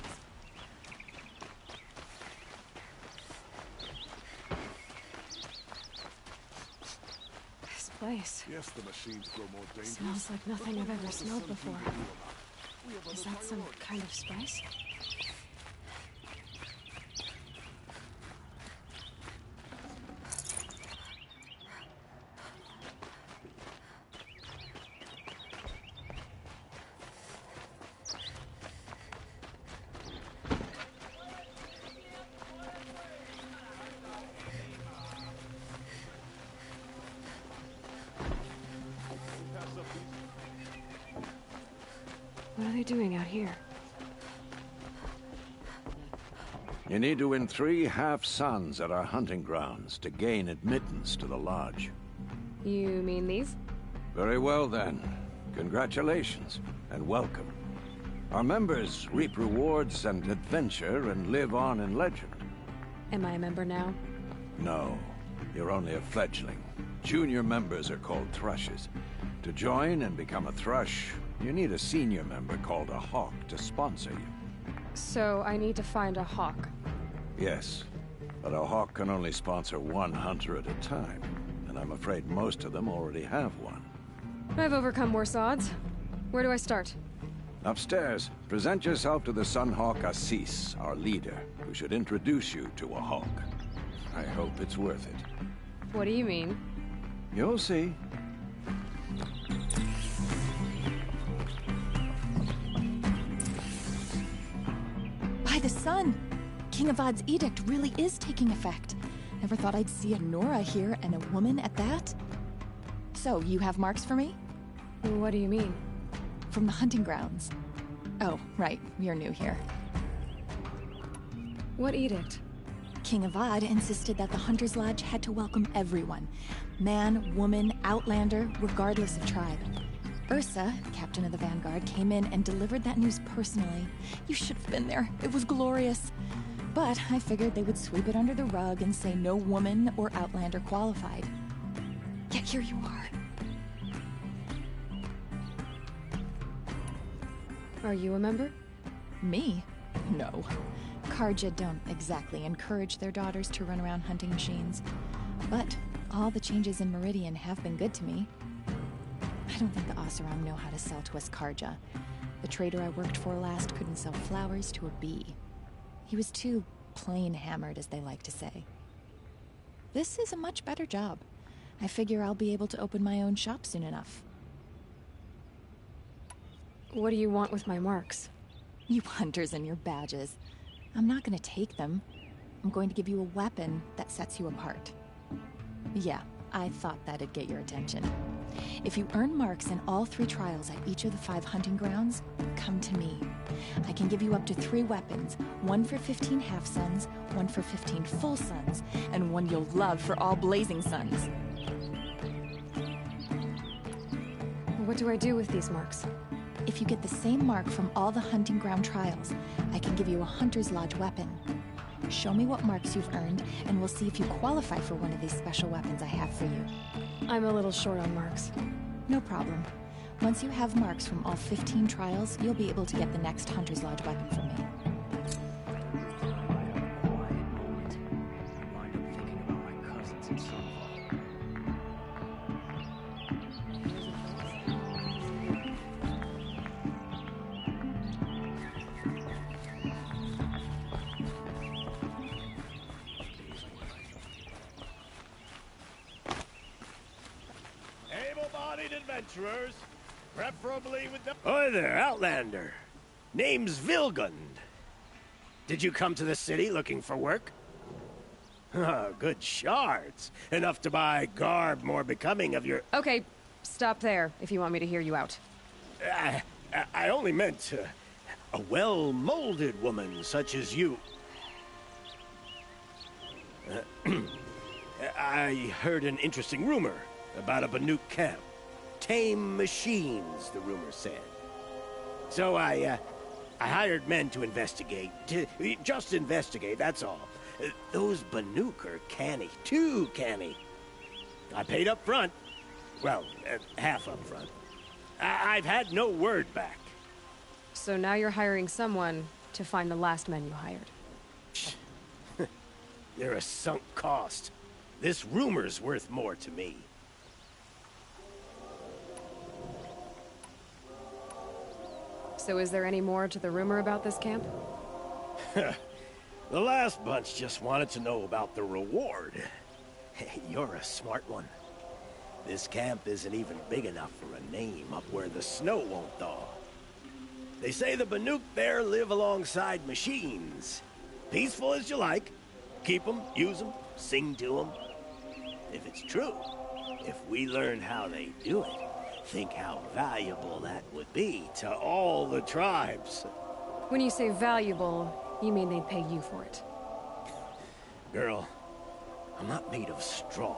This place. Yes, the machines grow more dangerous. Smells like nothing I've ever smelled before. Is that some kind of spice? I doing out here? You need to win 3 half-suns at our hunting grounds to gain admittance to the lodge. You mean these? Very well then. Congratulations, and welcome. Our members reap rewards and adventure and live on in legend. Am I a member now? No, you're only a fledgling. Junior members are called thrushes. To join and become a thrush, you need a senior member called a hawk to sponsor you. So I need to find a hawk. Yes, but a hawk can only sponsor 1 hunter at a time, and I'm afraid most of them already have one. I've overcome worse odds. Where do I start? Upstairs, present yourself to the Sunhawk Assis, our leader, who should introduce you to a hawk. I hope it's worth it. What do you mean? You'll see. By the sun! King Avad's edict really is taking effect. Never thought I'd see a Nora here, and a woman at that. So, you have marks for me? What do you mean? From the hunting grounds. Oh, right, you're new here. What edict? King Avad insisted that the Hunter's Lodge had to welcome everyone. Man, woman, outlander, regardless of tribe. Ursa, the captain of the Vanguard, came in and delivered that news personally. You should have been there. It was glorious. But I figured they would sweep it under the rug and say no woman or outlander qualified. Yet here you are. Are you a member? Me? No. Karja don't exactly encourage their daughters to run around hunting machines. But all the changes in Meridian have been good to me. I don't think the Oseram know how to sell to us Karja. The trader I worked for last couldn't sell flowers to a bee. He was too plain hammered, as they like to say. This is a much better job. I figure I'll be able to open my own shop soon enough. What do you want with my marks? You hunters and your badges. I'm not going to take them. I'm going to give you a weapon that sets you apart. Yeah, I thought that'd get your attention. If you earn marks in all 3 trials at each of the 5 hunting grounds, come to me. I can give you up to 3 weapons, 1 for 15 half-suns, 1 for 15 full suns, and 1 you'll love for all blazing suns. What do I do with these marks? If you get the same mark from all the hunting ground trials, I can give you a Hunter's Lodge weapon. Show me what marks you've earned, and we'll see if you qualify for one of these special weapons I have for you. I'm a little short on marks. No problem. Once you have marks from all 15 trials, you'll be able to get the next Hunter's Lodge weapon from me. Adventurers, preferably with the... Hi there, Outlander. Name's Vilgund. Did you come to the city looking for work? Oh, good shards. Enough to buy garb more becoming of your... Okay, stop there if you want me to hear you out. I only meant a well-molded woman such as you. I heard an interesting rumor about a Banuk camp. Tame machines, the rumor said. So I hired men to investigate. Just investigate, that's all. Those Banuk are canny, too canny. I paid up front. Well, half up front. I've had no word back. So now you're hiring someone to find the last men you hired. They're a sunk cost. This rumor's worth more to me. So is there any more to the rumor about this camp? The last bunch just wanted to know about the reward. Hey, you're a smart one. This camp isn't even big enough for a name up where the snow won't thaw. They say the Banuk there live alongside machines. Peaceful as you like. Keep them, use them, sing to them. If it's true, if we learn how they do it, think how valuable that would be to all the tribes. When you say valuable, you mean they'd pay you for it. Girl, I'm not made of straw.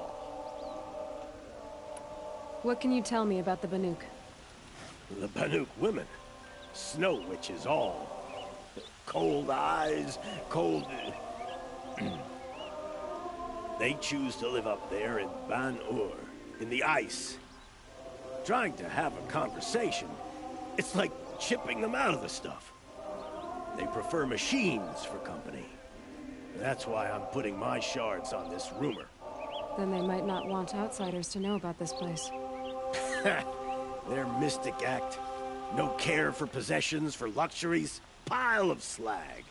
What can you tell me about the Banuk? The Banuk women. Snow witches all. Cold eyes, cold... They choose to live up there in Ban-Ur, in the ice. Trying to have a conversation, it's like chipping them out of the stuff. They prefer machines for company. That's why I'm putting my shards on this rumor. Then they might not want outsiders to know about this place. Their mystic act. No care for possessions, for luxuries. Pile of slag.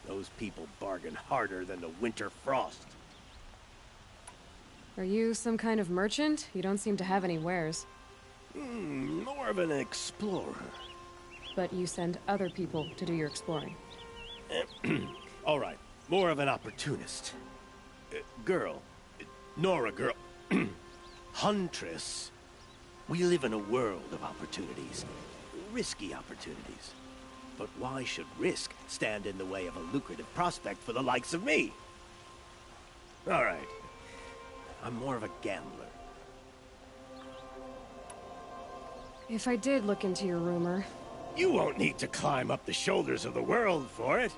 Those people bargain harder than the winter frost. Are you some kind of merchant? You don't seem to have any wares. More of an explorer. But you send other people to do your exploring. All right, more of an opportunist. Girl, Nora girl, Huntress. We live in a world of opportunities. Risky opportunities. But why should risk stand in the way of a lucrative prospect for the likes of me? All right. I'm more of a gambler. If I did look into your rumor... You won't need to climb up the shoulders of the world for it.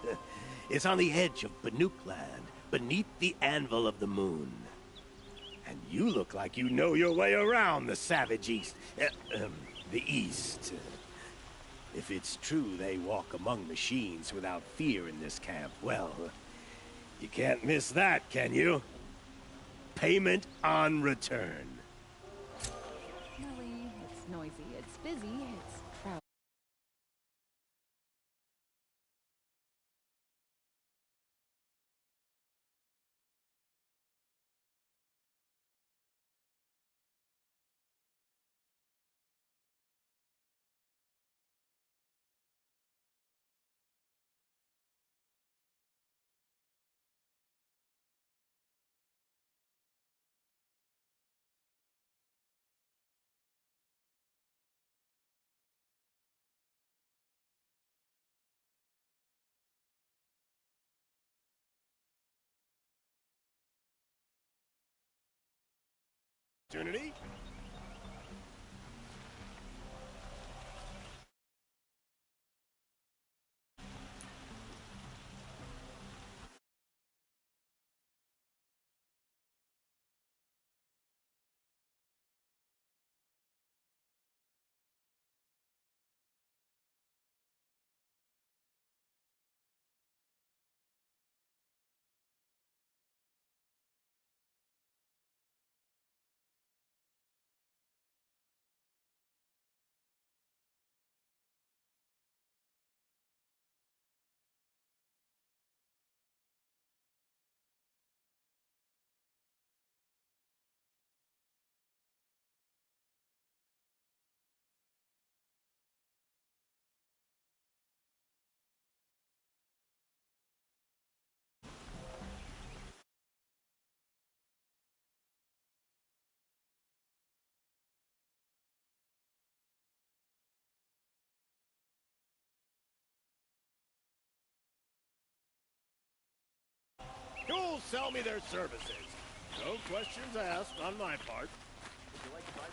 It's on the edge of Banuk land, beneath the anvil of the moon. And you look like you know your way around the savage east. The east. If it's true they walk among machines without fear in this camp, well, you can't miss that, can you? Payment on return. Smelly, it's noisy, it's busy, it's crowded. Opportunity? Who'll sell me their services? No questions asked on my part. Would you like to buy...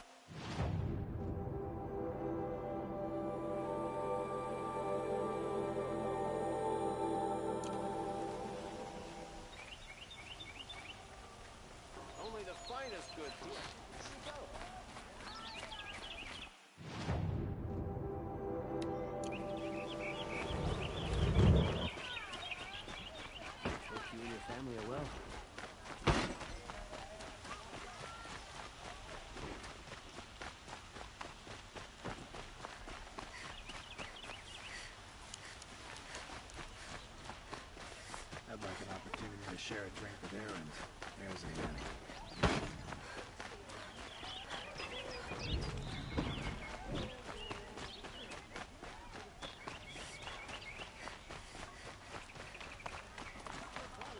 Only the finest goods here. Here we go. Hope you and your family are well. I'd like an opportunity to share a drink with Aaron. There's a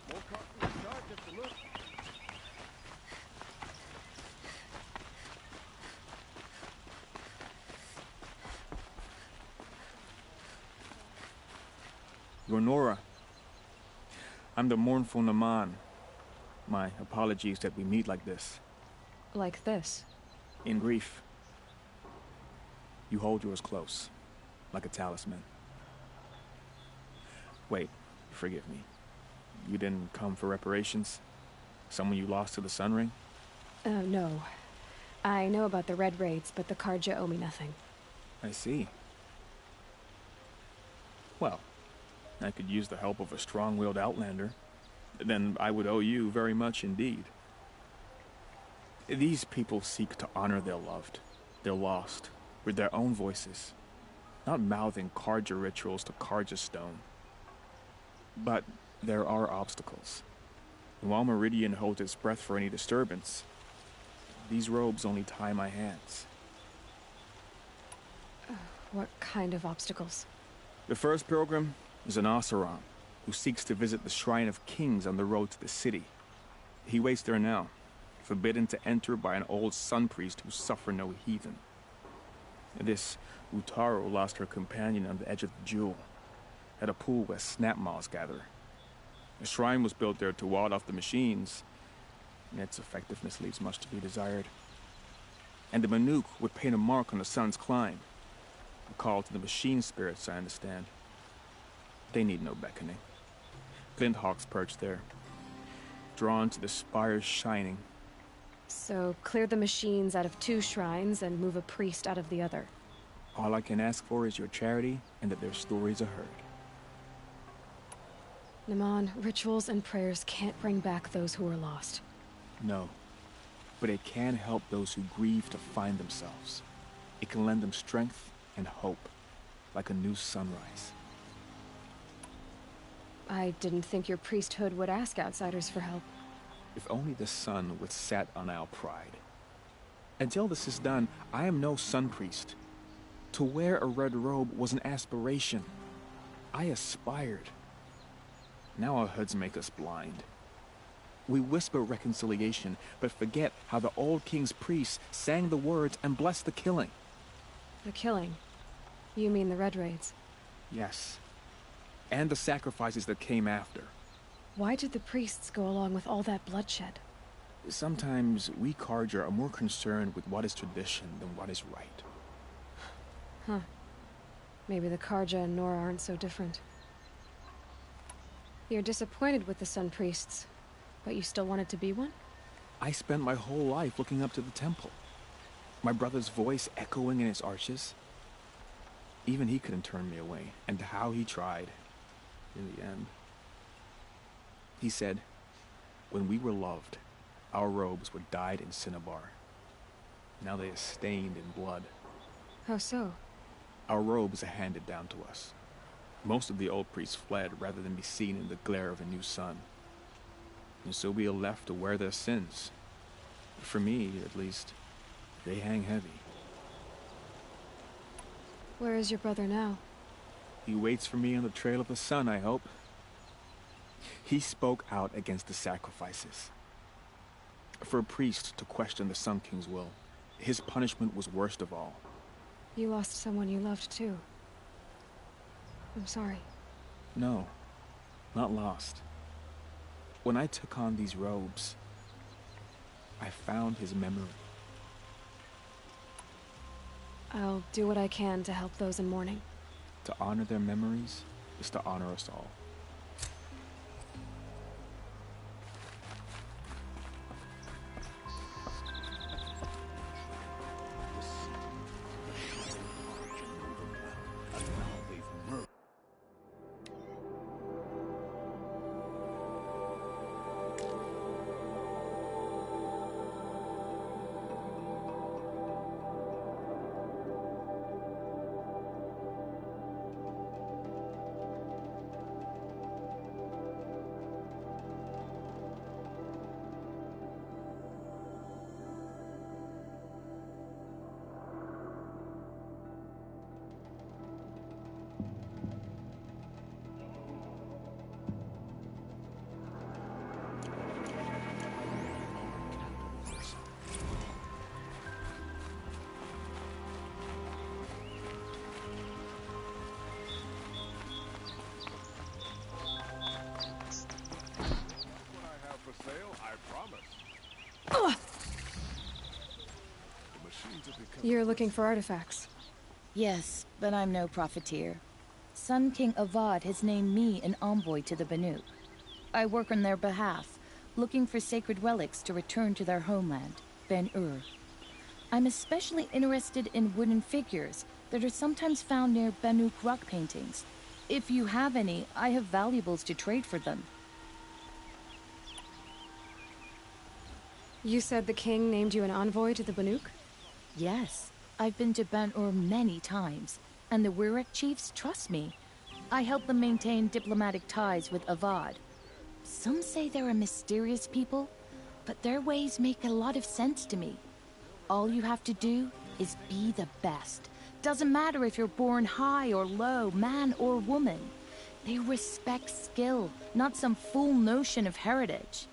More coffee to start, just a look. You're Nora. I'm the mournful Naman. My apologies that we meet like this. Like this? In grief. You hold yours close, like a talisman. Wait, forgive me. You didn't come for reparations? Someone you lost to the Sun Ring? No. I know about the Red Raids, but the Karja owe me nothing. I see. Well, I could use the help of a strong-willed outlander. Then I would owe you very much indeed. These people seek to honor their loved, their lost, with their own voices, not mouthing Karja rituals to Karja stone. But there are obstacles. And while Meridian holds its breath for any disturbance, these robes only tie my hands. What kind of obstacles? The first pilgrim is an Oseram, who seeks to visit the Shrine of Kings on the road to the city. He waits there now, forbidden to enter by an old sun priest who suffer no heathen. This Utaro lost her companion on the edge of the jewel, at a pool where snap moths gather. The shrine was built there to ward off the machines, and its effectiveness leaves much to be desired. And the Manuk would paint a mark on the sun's climb, a call to the machine spirits, I understand. They need no beckoning. Glint hawks perch there, drawn to the spire's shining. So, clear the machines out of 2 shrines and move a priest out of the other. All I can ask for is your charity and that their stories are heard. Naman, rituals and prayers can't bring back those who are lost. No, but it can help those who grieve to find themselves. It can lend them strength and hope, like a new sunrise. I didn't think your priesthood would ask outsiders for help. If only the sun would set on our pride. Until this is done, I am no sun priest. To wear a red robe was an aspiration. I aspired. Now our hoods make us blind. We whisper reconciliation, but forget how the old king's priests sang the words and blessed the killing. The killing? You mean the Red Raids? Yes. And the sacrifices that came after. Why did the priests go along with all that bloodshed? Sometimes we Karja are more concerned with what is tradition than what is right. Huh. Maybe the Karja and Nora aren't so different. You're disappointed with the Sun Priests, but you still wanted to be one? I spent my whole life looking up to the temple. My brother's voice echoing in its arches. Even he couldn't turn me away, and how he tried, in the end. He said, when we were loved, our robes were dyed in cinnabar. Now they are stained in blood. How so? Our robes are handed down to us. Most of the old priests fled rather than be seen in the glare of a new sun. And so we are left to wear their sins. For me, at least, they hang heavy. Where is your brother now? He waits for me on the trail of the sun, I hope. He spoke out against the sacrifices. For a priest to question the Sun King's will, his punishment was worst of all. You lost someone you loved too. I'm sorry. No, not lost. When I took on these robes, I found his memory. I'll do what I can to help those in mourning. To honor their memories is to honor us all. You're looking for artifacts? Yes, but I'm no profiteer. Sun King Avad has named me an envoy to the Banuk. I work on their behalf, looking for sacred relics to return to their homeland, Ben-Ur. I'm especially interested in wooden figures that are sometimes found near Banuk rock paintings. If you have any, I have valuables to trade for them. You said the king named you an envoy to the Banuk? Yes, I've been to Ben-Ur many times, and the Wirek chiefs trust me. I help them maintain diplomatic ties with Avad. Some say they're a mysterious people, but their ways make a lot of sense to me. All you have to do is be the best. Doesn't matter if you're born high or low, man or woman. They respect skill, not some fool notion of heritage.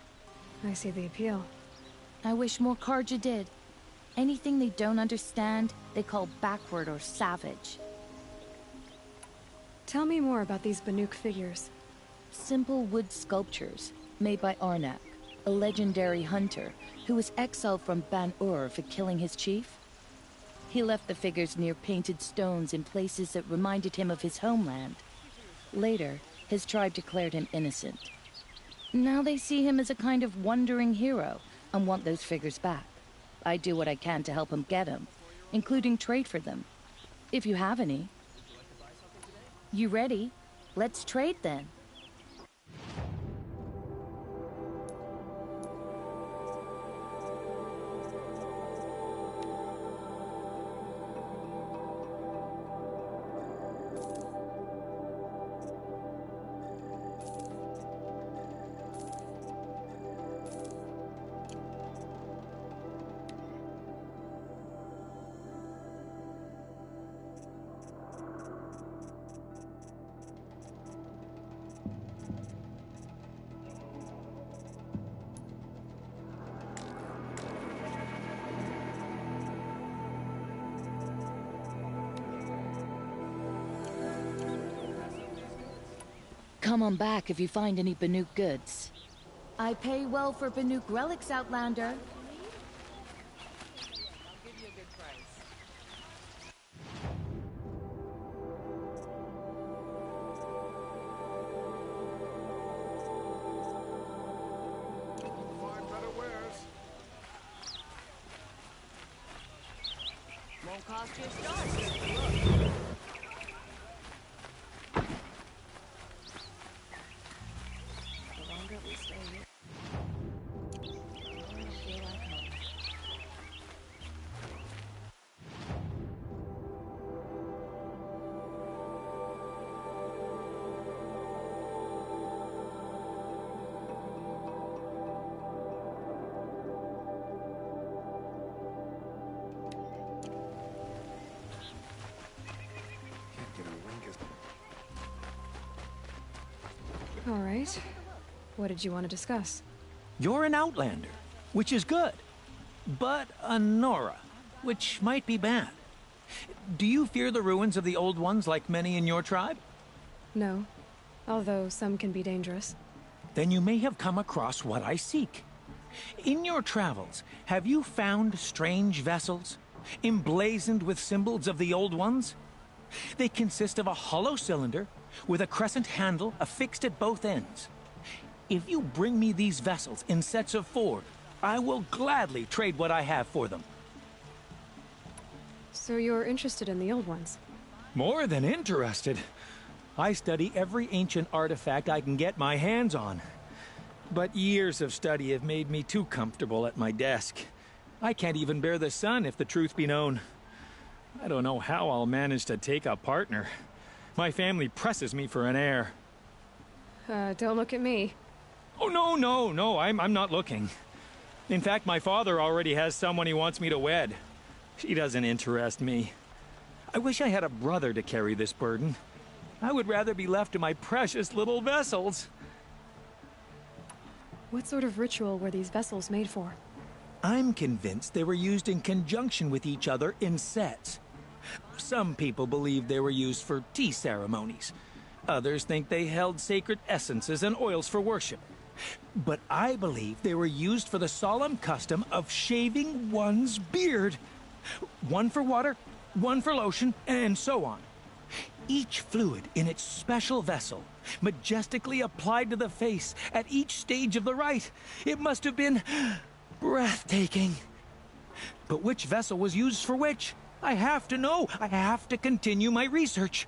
I see the appeal. I wish more Karja did. Anything they don't understand, they call backward or savage. Tell me more about these Banuk figures. Simple wood sculptures made by Arnak, a legendary hunter who was exiled from Ban-Ur for killing his chief. He left the figures near painted stones in places that reminded him of his homeland. Later, his tribe declared him innocent. Now they see him as a kind of wandering hero and want those figures back. I do what I can to help him get them, including trade for them. If you have any. You ready? Let's trade then. Come on back if you find any Banuk goods. I pay well for Banuk relics, Outlander. Won't cost you a start. Look. The longer we stay here, the more it'll feel like home. All right. What did you want to discuss? You're an outlander, which is good. But a Nora, which might be bad. Do you fear the ruins of the old ones like many in your tribe? No. Although some can be dangerous. Then you may have come across what I seek. In your travels, have you found strange vessels, emblazoned with symbols of the old ones? They consist of a hollow cylinder with a crescent handle affixed at both ends. If you bring me these vessels in sets of 4, I will gladly trade what I have for them. So you're interested in the old ones? More than interested. I study every ancient artifact I can get my hands on. But years of study have made me too comfortable at my desk. I can't even bear the sun, if the truth be known. I don't know how I'll manage to take a partner. My family presses me for an heir. Don't look at me. Oh, no, I'm not looking. In fact, my father already has someone he wants me to wed. She doesn't interest me. I wish I had a brother to carry this burden. I would rather be left to my precious little vessels. What sort of ritual were these vessels made for? I'm convinced they were used in conjunction with each other in sets. Some people believe they were used for tea ceremonies. Others think they held sacred essences and oils for worship. But I believe they were used for the solemn custom of shaving one's beard. One for water, one for lotion, and so on. Each fluid in its special vessel, majestically applied to the face at each stage of the rite. It must have been breathtaking. But which vessel was used for which? I have to know. I have to continue my research.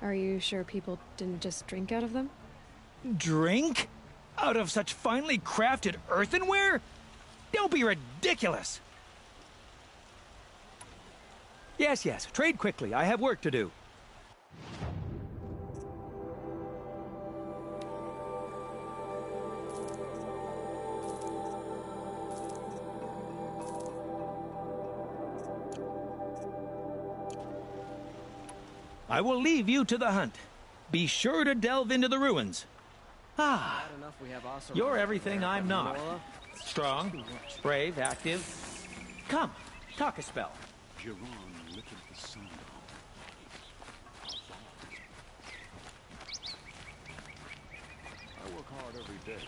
Are you sure people didn't just drink out of them? Drink? Out of such finely crafted earthenware? Don't be ridiculous. Yes, yes. Trade quickly. I have work to do. I will leave you to the hunt. Be sure to delve into the ruins. Ah, you're everything I'm not. Strong, brave, active. Come, talk a spell. Look at the sun. I work hard every day.